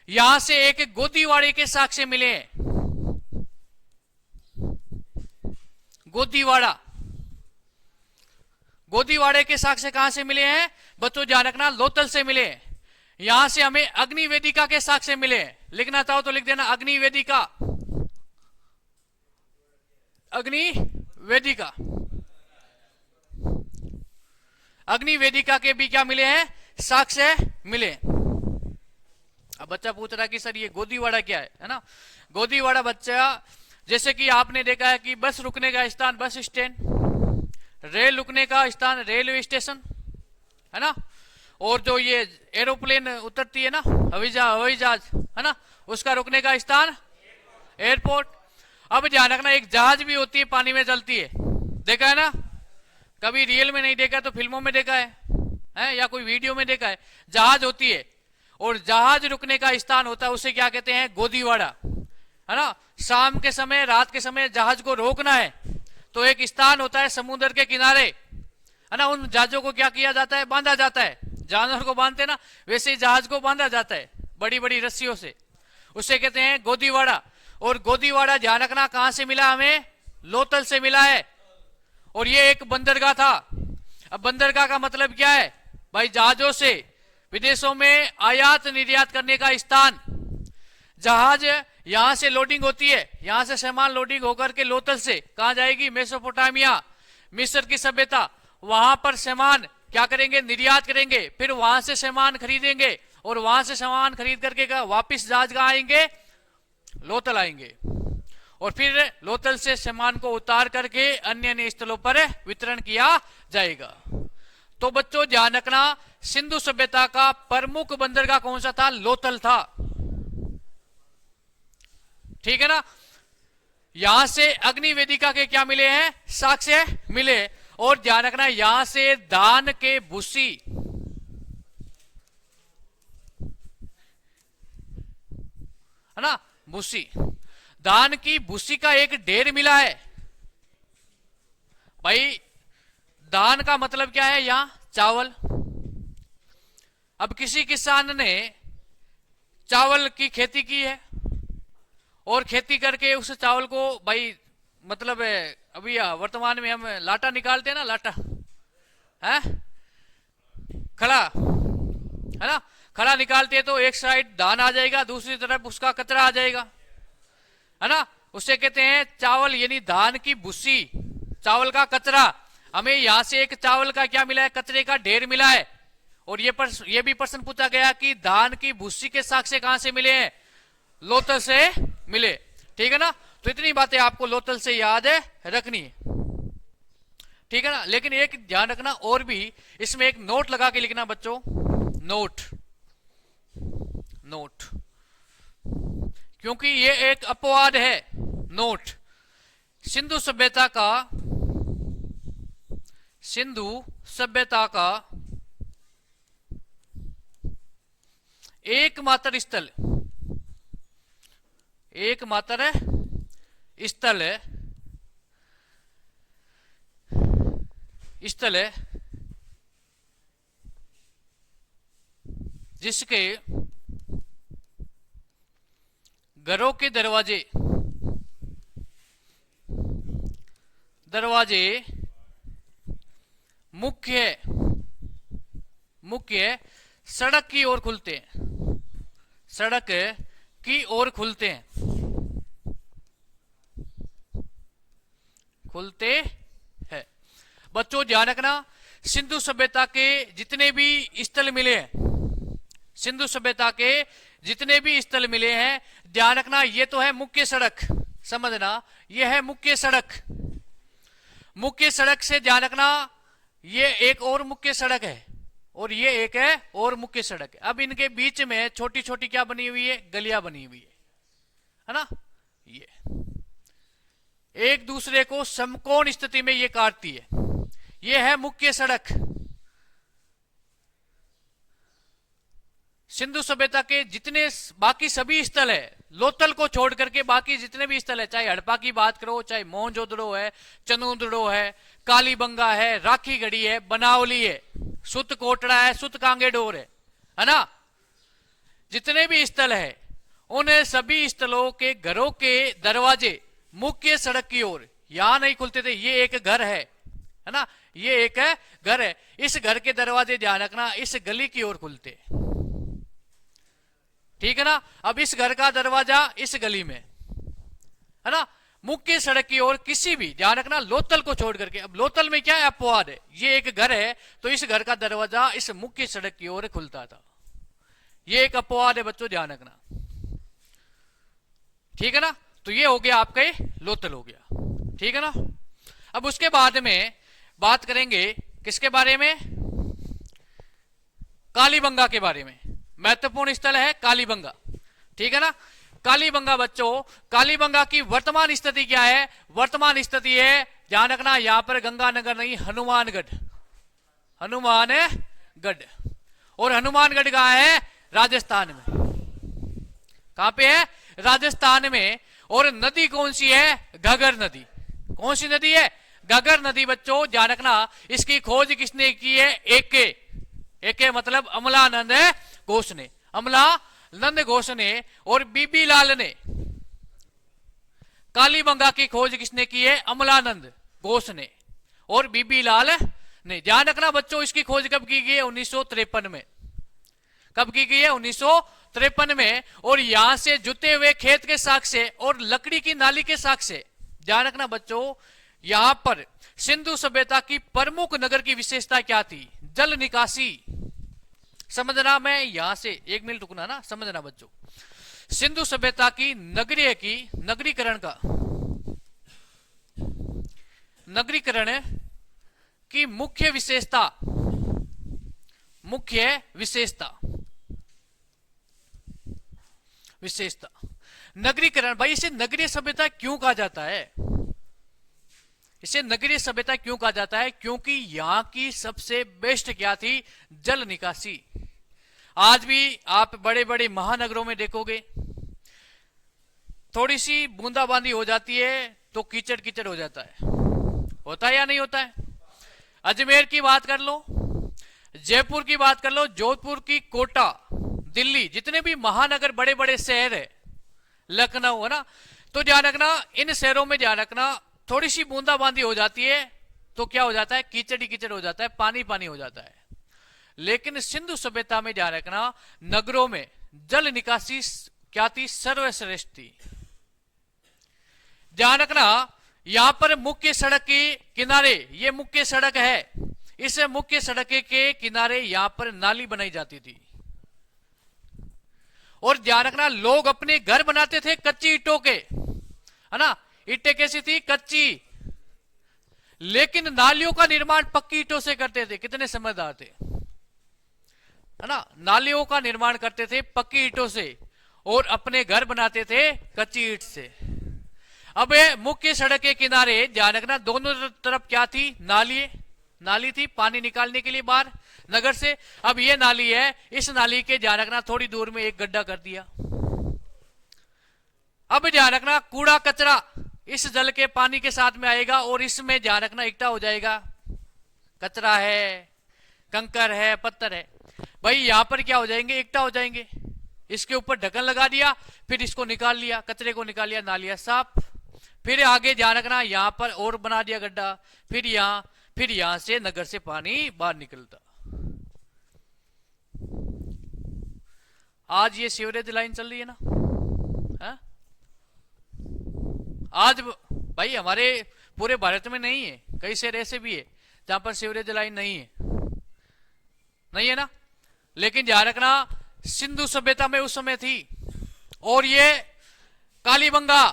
यहां से एक गोदीवाड़े के साक्ष्य मिले हैं। गोदीवाड़े के साक्ष्य कहां से मिले हैं? बच्चों ध्यान रखना लोथल से मिले हैं। यहां से हमें अग्नि वेदिका के साक्ष्य मिले हैं। लिखना चाहो तो लिख देना अग्नि वेदिका। अग्नि वेदिका। अग्नि वेदिका के भी क्या मिले हैं? साक्ष्य मिले। अब बच्चा पूछ रहा कि सर ये गोदीवाड़ा क्या है ना? गोदीवाड़ा बच्चा जैसे कि आपने देखा है कि बस रुकने का स्थान बस स्टैंड, रेल रुकने का स्थान रेलवे स्टेशन, है ना, और जो ये एरोप्लेन उतरती है ना, हवाई जहाज, है ना, उसका रुकने का स्थान एयरपोर्ट। अब ध्यान रखना एक जहाज भी होती है, पानी में चलती है, देखा है ना? कभी रियल में नहीं देखा तो फिल्मों में देखा है या कोई वीडियो में देखा है। जहाज होती है और जहाज रुकने का स्थान होता है, उसे क्या कहते हैं? गोदीवाड़ा, है ना। शाम के समय, रात के समय जहाज को रोकना है तो एक स्थान होता है समुद्र के किनारे, है ना, उन जहाजों को क्या किया जाता है? बांधा जाता है। जानवर को बांधते ना, वैसे ही जहाज को बांधा जाता है बड़ी बड़ी रस्सियों से, उसे कहते हैं गोदीवाड़ा। और गोदीवाड़ा ध्यान रखना कहां से मिला हमें? लोथल से मिला है। और ये एक बंदरगाह था। अब बंदरगाह का मतलब क्या है भाई? जहाजों से विदेशों में आयात निर्यात करने का स्थान। जहाज यहां से लोडिंग होती है, यहां से सामान लोडिंग होकर के लोथल से कहां जाएगी? मेसोपोटामिया, मिस्र की सभ्यता। वहां पर सामान क्या करेंगे? निर्यात करेंगे, फिर वहां से सामान खरीदेंगे और वहां से सामान खरीद करके वापिस जहाज कहां आएंगे? लोथल आएंगे। और फिर लोथल से सामान को उतार करके अन्य अन्य स्थलों पर वितरण किया जाएगा। तो बच्चों ध्यान रखना सिंधु सभ्यता का प्रमुख बंदरगाह कौन सा था? लोथल था। ठीक है ना। यहां से अग्नि वेदिका के क्या मिले हैं? साक्ष्य मिले। और ध्यान रखना यहां से धान के भूसी, है ना, भूसी, धान की भूसी का एक ढेर मिला है। भाई धान का मतलब क्या है? यहां चावल। अब किसी किसान ने चावल की खेती की है और खेती करके उस चावल को भाई मतलब अभी वर्तमान में हम लाटा निकालते हैं ना, लाटा है, खड़ा, है ना, खड़ा निकालते हैं तो एक साइड धान आ जाएगा, दूसरी तरफ उसका कचरा आ जाएगा, है ना। उसे कहते हैं चावल, यानी धान की भूसी, चावल का कचरा। हमें यहां से एक चावल का क्या मिला है? कचरे का ढेर मिला है। और ये भी प्रश्न पूछा गया कि धान की भूसी के साक्ष्य कहां से मिले हैं? लोथल से मिले। ठीक है ना। तो इतनी बातें आपको लोथल से याद रखनी है। ठीक है ना। लेकिन एक ध्यान रखना और भी, इसमें एक नोट लगा के लिखना बच्चों, नोट, नोट, क्योंकि ये एक अपवाद है। नोट, सिंधु सभ्यता का एकमात्र स्थल है जिसके घरों के दरवाजे मुख्य सड़क की ओर खुलते हैं। सड़क की ओर खुलते हैं, खुलते हैं। बच्चों ध्यान रखना, सिंधु सभ्यता के जितने भी स्थल मिले हैं, सिंधु सभ्यता के जितने भी स्थल मिले हैं, ध्यान रखना ये तो है मुख्य सड़क, समझना ये है मुख्य सड़क। मुख्य सड़क से ध्यान रखना ये एक और मुख्य सड़क है और ये एक है और मुख्य सड़क है। अब इनके बीच में छोटी छोटी क्या बनी हुई है, गलियां बनी हुई है ना। ये एक दूसरे को समकोण स्थिति में ये काटती है, ये है मुख्य सड़क। सिंधु सभ्यता के जितने बाकी सभी स्थल है, लोथल को छोड़ करके बाकी जितने भी स्थल है, चाहे हड़प्पा की बात करो, चाहे मोहनजोदड़ो है, चंदुदड़ो है, कालीबंगा है, राखी गढ़ी है, बनावली है, सुत कोटड़ा है, सुत कांगेडोर है ना। जितने भी स्थल है उन सभी स्थलों के घरों के दरवाजे मुख्य सड़क की ओर यहां नहीं खुलते थे। ये एक घर है ना, ये एक घर है। इस घर के दरवाजे ध्यान रखना इस गली की ओर खुलते, ठीक है ना। अब इस घर का दरवाजा इस गली में है ना, मुख्य सड़क की ओर किसी भी, ध्यान रखना लोथल को छोड़ करके। अब लोथल में क्या है, अपवाद है, ये एक घर है तो इस घर का दरवाजा इस मुख्य सड़क की ओर खुलता था। ये एक अपवाद है बच्चों, ध्यान रखना, ठीक है ना। तो ये हो गया आपका लोथल हो गया, ठीक है ना। अब उसके बाद में बात करेंगे किसके बारे में, कालीबंगा के बारे में। महत्वपूर्ण स्थल है कालीबंगा, ठीक है ना। कालीबंगा बच्चों, कालीबंगा की वर्तमान स्थिति क्या है, वर्तमान स्थिति है ध्यान रखना यहां पर गंगानगर नहीं, हनुमानगढ़, हनुमानगढ़। और हनुमानगढ़ कहां है, राजस्थान में। कहां पे है, राजस्थान में। और नदी कौन सी है, घगर नदी। कौन सी नदी है, घगर नदी बच्चों ध्यान रखना। इसकी खोज किसने की है, एके मतलब अमलानंद घोष ने, अमलानंद घोष ने। और बीबी लाल ने, कालीबंगा की खोज किसने की है, अमलानंद घोष ने और बीबी लाल ने। ध्यान रखना बच्चों इसकी खोज कब की गई है, 1953 में। कब की गई है, 1953 में। और यहां से जुते हुए खेत के साक्ष्य और लकड़ी की नाली के साक्ष्य। ध्यान रखना बच्चों यहां पर सिंधु सभ्यता की प्रमुख नगर की विशेषता क्या थी, जल निकासी। समझना, मैं यहां से एक मिनट रुकना ना, समझना बच्चों। सिंधु सभ्यता की नगरीकरण का, नगरीकरण की मुख्य विशेषता, नगरीकरण। भाई इसे नगरीय सभ्यता क्यों कहा जाता है, इसे नगरीय सभ्यता क्यों कहा जाता है, क्योंकि यहां की सबसे बेस्ट क्या थी, जल निकासी। आज भी आप बड़े बड़े महानगरों में देखोगे थोड़ी सी बूंदाबांदी हो जाती है तो कीचड़ कीचड़ हो जाता है, होता है या नहीं होता है। अजमेर की बात कर लो, जयपुर की बात कर लो, जोधपुर की, कोटा, दिल्ली, जितने भी महानगर बड़े बड़े शहर है, लखनऊ है ना। तो ध्यान रखना इन शहरों में, ध्यान रखना थोड़ी सी बूंदाबांदी हो जाती है तो क्या हो जाता है, कीचड़ ही कीचड़ हो जाता है, पानी पानी हो जाता है। लेकिन सिंधु सभ्यता में ध्यान रखना नगरों में जल निकासी क्या थी, सर्वश्रेष्ठ थी। ध्यान रखना यहां पर मुख्य सड़क के किनारे, ये मुख्य सड़क है, इस मुख्य सड़क के किनारे यहां पर नाली बनाई जाती थी। और ध्यान रखना लोग अपने घर बनाते थे कच्ची ईंटों के, है ना। ईंटें कैसी थी, कच्ची। लेकिन नालियों का निर्माण पक्की ईंटों से करते थे। कितने समझदार थे, है ना। नालियों का निर्माण करते थे पक्की ईंटों से और अपने घर बनाते थे कच्ची ईंट से। अब मुख्य सड़क के किनारे ध्यान रखना दोनों तरफ क्या थी, नाली थी पानी निकालने के लिए बाहर नगर से। अब ये नाली है, इस नाली के ध्यान रखना थोड़ी दूर में एक गड्ढा कर दिया। अब ध्यान रखना कूड़ा कचरा इस जल के पानी के साथ में आएगा और इसमें ध्यान रखना इकट्ठा हो जाएगा। कचरा है, कंकर है, पत्थर है, भाई यहां पर क्या हो जाएंगे, इकट्ठा हो जाएंगे। इसके ऊपर ढक्कन लगा दिया, फिर इसको निकाल लिया, कचरे को निकाल लिया, नालियां साफ। फिर आगे ध्यान रखना यहां पर और बना दिया गड्ढा, फिर यहां से नगर से पानी बाहर निकलता। आज ये सीवरेज लाइन चल रही है ना, है? आज भाई हमारे पूरे भारत में नहीं है, कई शहर ऐसे भी है जहां पर सीवरेज लाइन नहीं है, नहीं है ना। लेकिन ध्यान रखना सिंधु सभ्यता में उस समय थी। और ये कालीबंगा,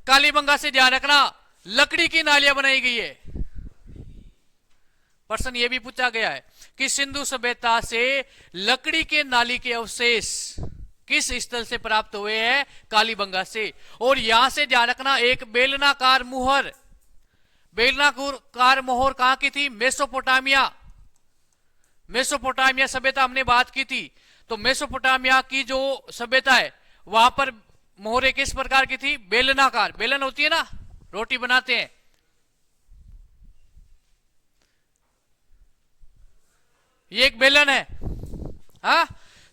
कालीबंगा से ध्यान रखना लकड़ी की नालियां बनाई गई है। प्रश्न ये भी पूछा गया है कि सिंधु सभ्यता से लकड़ी के नाली के अवशेष किस स्थल से प्राप्त हुए हैं? कालीबंगा से। और यहां से ध्यान रखना एक बेलनाकार मुहर, बेलनाकार मोहर कहां की थी? मेसोपोटामिया, मेसोपोटामिया सभ्यता हमने बात की थी। तो मेसोपोटामिया की जो सभ्यता है वहां पर मोहरें किस प्रकार की थी? बेलनाकार। बेलन होती है ना, रोटी बनाते हैं, ये एक बेलन है। हाँ,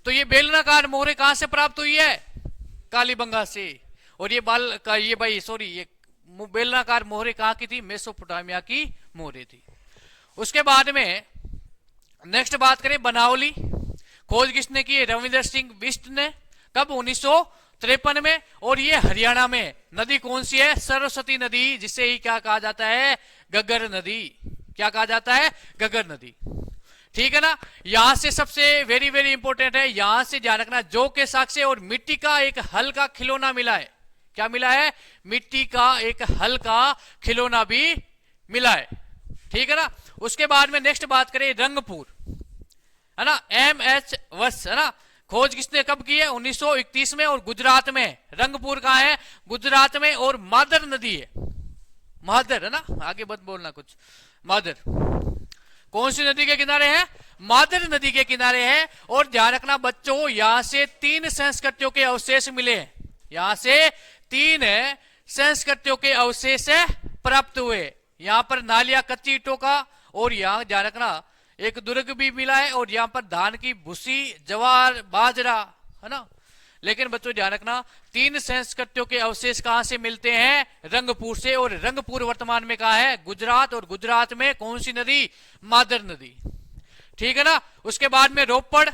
तो ये बेलनाकार मोहरें कहां से प्राप्त हुई है? कालीबंगा से। और ये बाल का ये भाई सॉरी ये बेलनाकार मोहरें कहां की थी? मेसोपोटामिया की मोहरें थी। उसके बाद में नेक्स्ट बात करें बनावली, खोज किसने की? रविंद्र सिंह बिष्ट ने। कब? 1953 में। और ये हरियाणा में। नदी कौन सी है? सरस्वती नदी, जिसे ही क्या कहा जाता है? गगर नदी। क्या कहा जाता है? गगर नदी। ठीक है ना। यहां से सबसे वेरी वेरी इंपॉर्टेंट है, यहां से ध्यान रखना जौ के साक्ष्य और मिट्टी का एक हल्का खिलौना मिला है। क्या मिला है? मिट्टी का एक हल्का खिलौना भी मिला है। ठीक है ना। उसके बाद में नेक्स्ट बात करें रंगपुर, है ना, MH वत्स, है ना। खोज किसने कब की है? 1931 में। और गुजरात में। रंगपुर कहां है? गुजरात में। और मादर नदी है, मादर, है ना, आगे मत बोलना कुछ। मादर कौन सी नदी के किनारे है? मादर नदी के किनारे है। और ध्यान रखना बच्चों यहां से 3 संस्कृतियों के अवशेष मिले हैं, यहां से 3 संस्कृतियों के अवशेष प्राप्त हुए। यहां पर नालिया कच्ची ईंटों का, और यहां ध्यान रखना एक दुर्ग भी मिला है, और यहां पर धान की भूसी, ज्वार, बाजरा, है ना। लेकिन बच्चों ध्यान रखना 3 संस्कृतियों के अवशेष कहां से मिलते हैं? रंगपुर से। और रंगपुर वर्तमान में कहां है? गुजरात। और गुजरात में कौन सी नदी? मादर नदी। ठीक है ना। उसके बाद में रोपड़,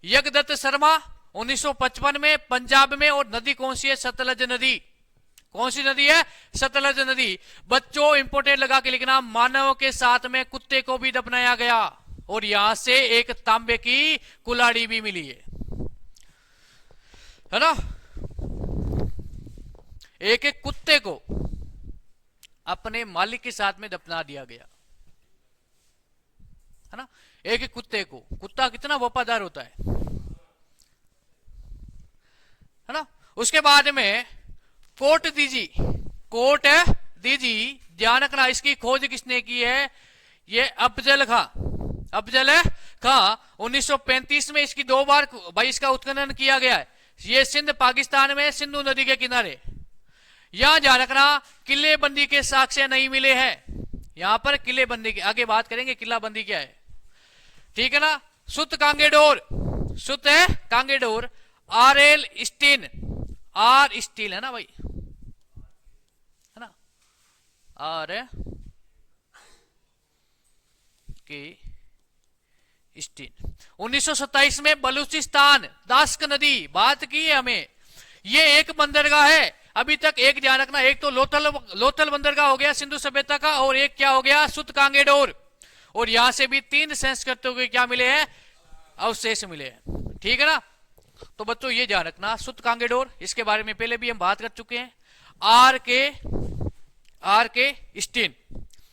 यज्ञदत्त शर्मा 1955 में पंजाब में। और नदी कौन सी है? सतलज नदी। कौन सी नदी है? सतलज नदी। बच्चों इंपोर्टेंट लगा के लिखना, मानव के साथ में कुत्ते को भी दफनाया गया। और यहां से एक तांबे की कुल्हाड़ी भी मिली है ना। एक एक कुत्ते को अपने मालिक के साथ में दफना दिया गया, है ना। एक एक कुत्ते को। कुत्ता कितना वफादार होता है ना। उसके बाद में कोट दीजी, कोट दीजी ध्यान रखना इसकी खोज किसने की है? ये अफजल खां, अफजल खां 1935 में। इसकी 2 बार भाई इसका उत्खनन किया गया है। ये सिंध पाकिस्तान में, सिंधु नदी के किनारे। यहां ध्यान रखना किलेबंदी के साक्ष्य नहीं मिले हैं। यहां पर किलेबंदी की आगे बात करेंगे, किलाबंदी क्या है। ठीक है ना। सुत कांगेडोर, सुत है कांगेडोर, RL स्टीन, R स्टील है ना भाई, है ना, R के स्टीन। 1927 में बलूचिस्तान, दास्क नदी बात की है हमें। ये एक बंदरगाह है अभी तक। एक ध्यान रखना, एक तो लोथल बंदरगाह हो गया सिंधु सभ्यता का, और एक क्या हो गया? सुत कांगेडोर। और यहां से भी 3 संस्कृतियों के क्या मिले हैं? अवशेष मिले हैं। ठीक है ना। तो बच्चों ये ध्यान रखना सुत कांगेडोर, इसके बारे में पहले भी हम बात कर चुके हैं। आर के स्टीन,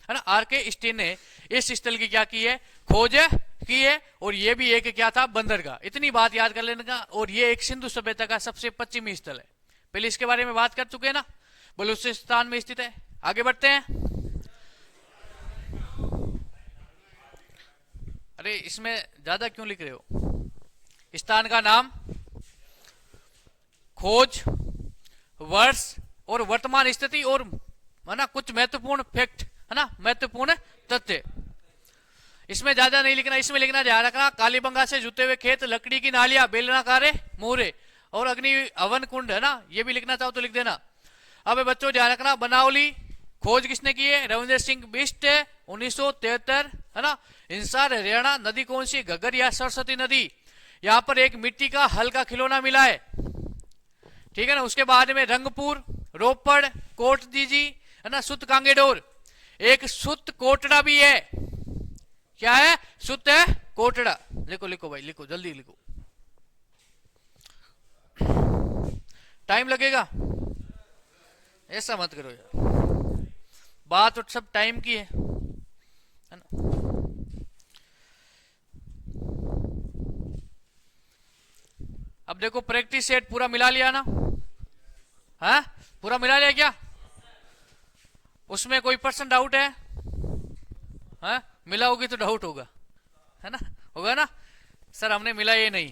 है ना, R के स्टीन ने इस स्थल की क्या की है? खोज की है। और ये भी एक क्या था? बंदरगाह। इतनी बात याद कर लेने का। और ये एक सिंधु सभ्यता का सबसे पश्चिमी स्थल है, पहले इसके बारे में बात कर चुके हैं ना, बलूचिस्तान में स्थित है। आगे बढ़ते हैं। अरे इसमें ज्यादा क्यों लिख रहे हो? स्थान का नाम, खोज, वर्ष और वर्तमान स्थिति, और है ना कुछ महत्वपूर्ण फैक्ट, है ना, महत्वपूर्ण तथ्य। इसमें ज्यादा नहीं लिखना। इसमें लिखना ध्यान रखना कालीबंगा से जुते हुए खेत, लकड़ी की नालियां, बेलनाकार मोहरे और अग्नि हवन कुंड, है ना। ये भी लिखना चाहो तो लिख देना। अब बच्चों ध्यान रखना बनावली, खोज किसने की है? रविंद्र सिंह बिष्ट 1973, है ना। इंसार हरियाणा। नदी कौन सी? घग्गर या सरस्वती नदी। यहां पर एक मिट्टी का हल्का खिलौना मिला है, ठीक है ना। उसके बाद में रंगपुर, रोपड़, कोटदीजी, है ना, सुत कांगेडोर, एक सुत कोटड़ा भी है। क्या है? सुत है कोटड़ा। लिखो लिखो भाई, लिखो जल्दी लिखो, टाइम लगेगा, ऐसा मत करो यार, बात तो सब टाइम की है ना। अब देखो प्रैक्टिस सेट पूरा मिला लिया ना, हाँ पूरा मिला लिया क्या? उसमें कोई पर्सन डाउट है? हाँ मिला होगी तो डाउट होगा, है ना, होगा ना सर, हमने मिला ये नहीं,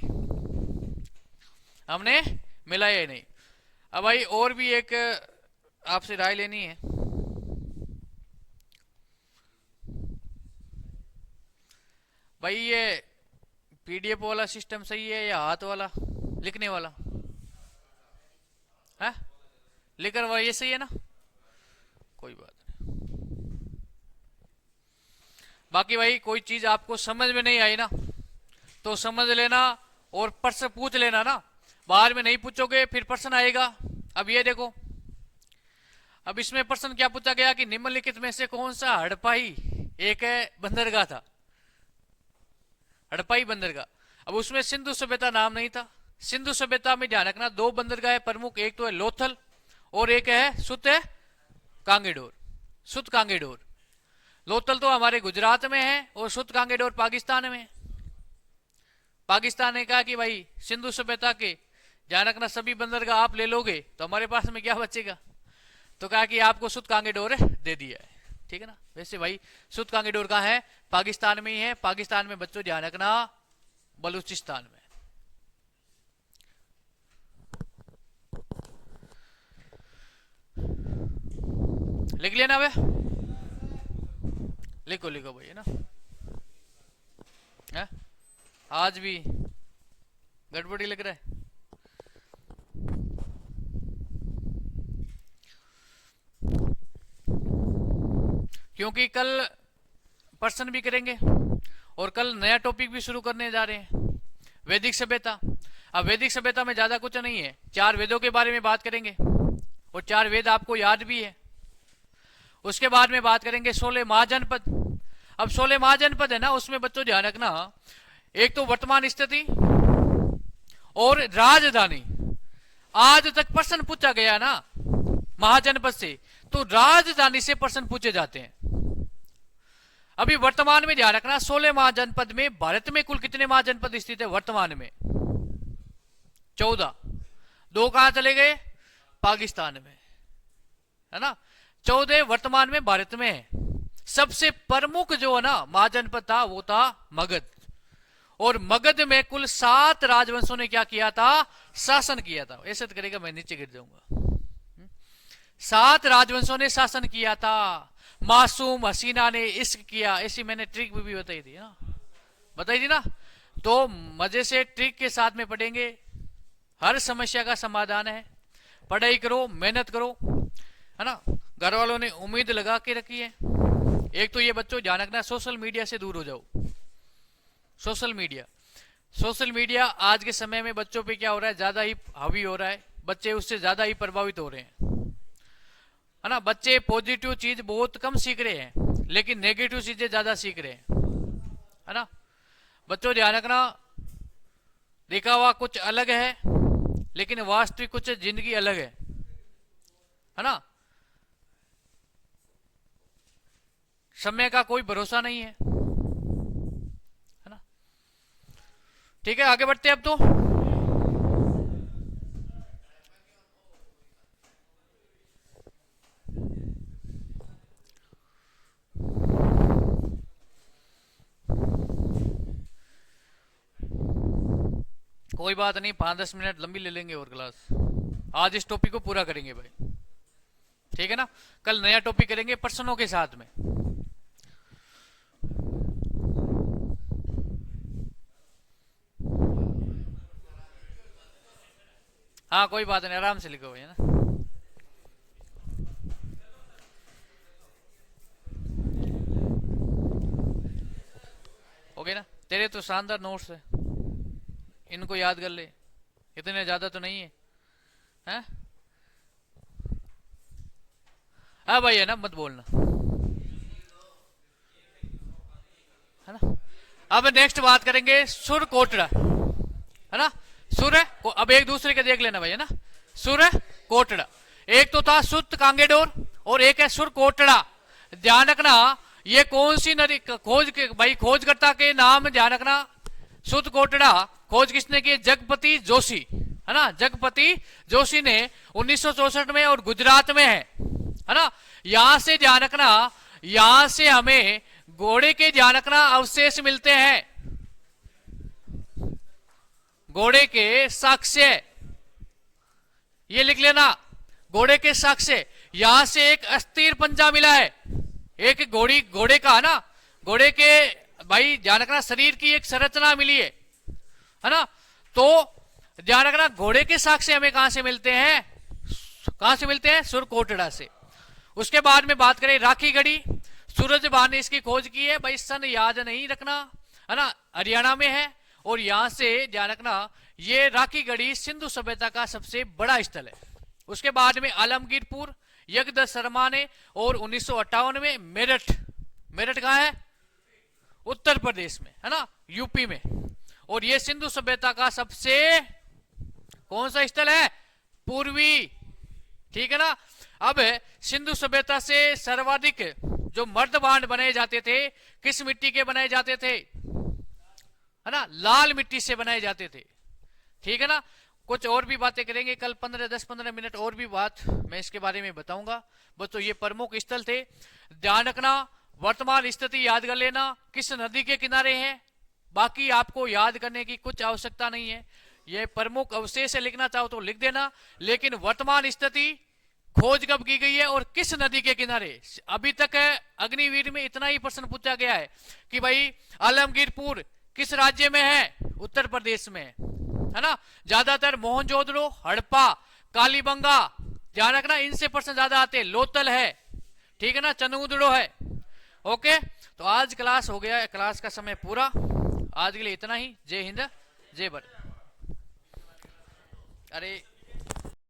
हमने मिला ये नहीं। अब भाई और भी एक आपसे राय लेनी है। भाई ये पीडीएफ वाला सिस्टम सही है या हाथ वाला लिखने वाला? है लिखकर वाला ये सही है ना? कोई बात नहीं। बाकी भाई कोई चीज आपको समझ में नहीं आई ना तो समझ लेना और प्रश्न पूछ लेना ना, बाद में नहीं पूछोगे फिर प्रश्न आएगा। अब ये देखो, अब इसमें प्रश्न क्या पूछा गया कि निम्नलिखित में से कौन सा हड़प्पाई एक बंदरगाह था? हड़प्पाई बंदरगाह। अब उसमें सिंधु सभ्यता नाम नहीं था। सिंधु सभ्यता में ध्यान रखना दो बंदरगाह प्रमुख, एक तो है लोथल और एक है सुत कांगेडोर। सुत कांगेडोर, लोथल तो हमारे गुजरात में है और सुत कांगेडोर पाकिस्तान में है। पाकिस्तान ने कहा कि भाई सिंधु सभ्यता के ध्यान रखना सभी बंदरगाह आप ले लोगे तो हमारे पास में क्या बचेगा, तो कहा कि आपको सुत कांगेडोर दे दिया है, ठीक है ना। वैसे भाई सुत कांगेडोर कहाँ है? पाकिस्तान में ही है। पाकिस्तान में बच्चों ध्यान रखना बलूचिस्तान में। लिख लिया ना वे? लिखो लिखो भाई, है ना, है? आज भी गड़बड़ी लग रहा है। क्योंकि कल प्रश्न भी करेंगे और कल नया टॉपिक भी शुरू करने जा रहे हैं, वैदिक सभ्यता। अब वैदिक सभ्यता में ज्यादा कुछ नहीं है, 4 वेदों के बारे में बात करेंगे और 4 वेद आपको याद भी है। उसके बाद में बात करेंगे 16 महाजनपद। अब 16 महाजनपद है ना, उसमें बच्चों ध्यान रखना, एक तो वर्तमान स्थिति और राजधानी। आज तक प्रश्न पूछा गया ना महाजनपद से, तो राजधानी से प्रश्न पूछे जाते हैं। अभी वर्तमान में ध्यान रखना 16 महाजनपद में भारत में कुल कितने महाजनपद स्थित है? वर्तमान में 14। 2 कहां चले गए? पाकिस्तान में, है ना। 14 वर्तमान में भारत में है। सबसे प्रमुख जो है ना महाजनपद था वो था मगध, और मगध में कुल 7 राजवंशों ने क्या किया था? शासन किया था। ऐसे तो करेगा मैं नीचे गिर जाऊंगा। 7 राजवंशों ने शासन किया था। मासूम हसीना ने इश्क किया, ऐसी मैंने ट्रिक भी बताई थी ना, बताई थी ना। तो मजे से ट्रिक के साथ में पढ़ेंगे, हर समस्या का समाधान है। पढ़ाई करो, मेहनत करो, है ना। घर वालों ने उम्मीद लगा के रखी है। एक तो ये बच्चों ध्यान रखना, सोशल मीडिया से दूर हो जाओ। सोशल मीडिया आज के समय में बच्चों पे क्या हो रहा है? ज्यादा ही हावी हो रहा है, बच्चे उससे ज्यादा ही प्रभावित हो रहे हैं, है ना। बच्चे पॉजिटिव चीज बहुत कम सीख रहे हैं लेकिन नेगेटिव चीजें ज्यादा सीख रहे हैं, है ना। बच्चों ध्यान रखना, दिखावा कुछ अलग है लेकिन वास्तविक कुछ जिंदगी अलग है ना। समय का कोई भरोसा नहीं है ना। ठीक है, आगे बढ़ते हैं अब तो। कोई बात नहीं, 5-10 मिनट लंबी ले लेंगे और क्लास। आज इस टॉपिक को पूरा करेंगे भाई, ठीक है ना। कल नया टॉपिक करेंगे प्रश्नों के साथ में। हाँ कोई बात नहीं, आराम से लिखो भाई, है ना। हो गया ना, तेरे तो शानदार नोट्स है। इनको याद कर ले, इतने ज्यादा तो नहीं है, हैं? हाँ भाई, है ना, मत बोलना, है ना। अब नेक्स्ट बात करेंगे सुर कोटड़ा, है ना। सुर है, अब एक दूसरे के देख लेना भाई, है ना। सुर है कोटड़ा, एक तो था सुत कांगेडोर और एक है सुर कोटड़ा। ध्यान रखना ये कौन सी नदी खोज के भाई, खोजकर्ता के नाम ध्यान रखना। सुत कोटड़ा खोज किसने की? जगपति जोशी, है ना। जगपति जोशी ने 1964 में और गुजरात में है ना। यहां से ध्यान रखना, यहां से हमें घोड़े के ध्यान रखना अवशेष मिलते हैं, घोड़े के साक्ष्य, ये लिख लेना, घोड़े के साक्ष्य। यहां से एक अस्थिर पंजा मिला है, एक घोड़े का, है ना, घोड़े के भाई ध्यान रखना शरीर की एक संरचना मिली है ना। तो ध्यान रखना घोड़े के साक्ष्य हमें कहां से मिलते हैं? कहां से मिलते हैं? सुरकोटड़ा से। उसके बाद में बात करें राखी गढ़ी, सूरजभान ने इसकी खोज की है भाई, सन याद नहीं रखना, है ना, हरियाणा में है। और यहां से ध्यान रखना ये राखी गढ़ी सिंधु सभ्यता का सबसे बड़ा स्थल है। उसके बाद में आलमगीरपुर, यज्ञदत्त शर्मा ने, और 1958 में मेरठ, मेरठ कहां है? उत्तर प्रदेश में, है ना, यूपी में। और ये सिंधु सभ्यता का सबसे कौन सा स्थल है? पूर्वी, ठीक है ना। अब सिंधु सभ्यता से सर्वाधिक जो मर्दबांड बनाए जाते थे किस मिट्टी के बनाए जाते थे? है ना, लाल मिट्टी से बनाए जाते थे, ठीक है ना। कुछ और भी बातें करेंगे कल, 10-15 मिनट और भी बात मैं इसके बारे में बताऊंगा। बस तो ये प्रमुख स्थल थे, ध्यान रखना। वर्तमान स्थिति याद कर लेना, किस नदी के किनारे है, बाकी आपको याद करने की कुछ आवश्यकता नहीं है। ये प्रमुख अवशेष है, लिखना चाहो तो लिख देना, लेकिन वर्तमान स्थिति, खोज कब की गई है और किस नदी के किनारे। अभी तक अग्निवीर में इतना ही प्रश्न पूछा गया है कि भाई आलमगीरपुर किस राज्य में है? उत्तर प्रदेश में, है ना। ज्यादातर मोहनजोदड़ो, हड़प्पा, कालीबंगा, ध्यान रखना इनसे प्रश्न ज्यादा आते हैं। लोथल है, ठीक है ना, चंदूदड़ो है। ओके, तो आज क्लास हो गया, क्लास का समय पूरा, आज के लिए इतना ही। जय हिंद, जय भारत। अरे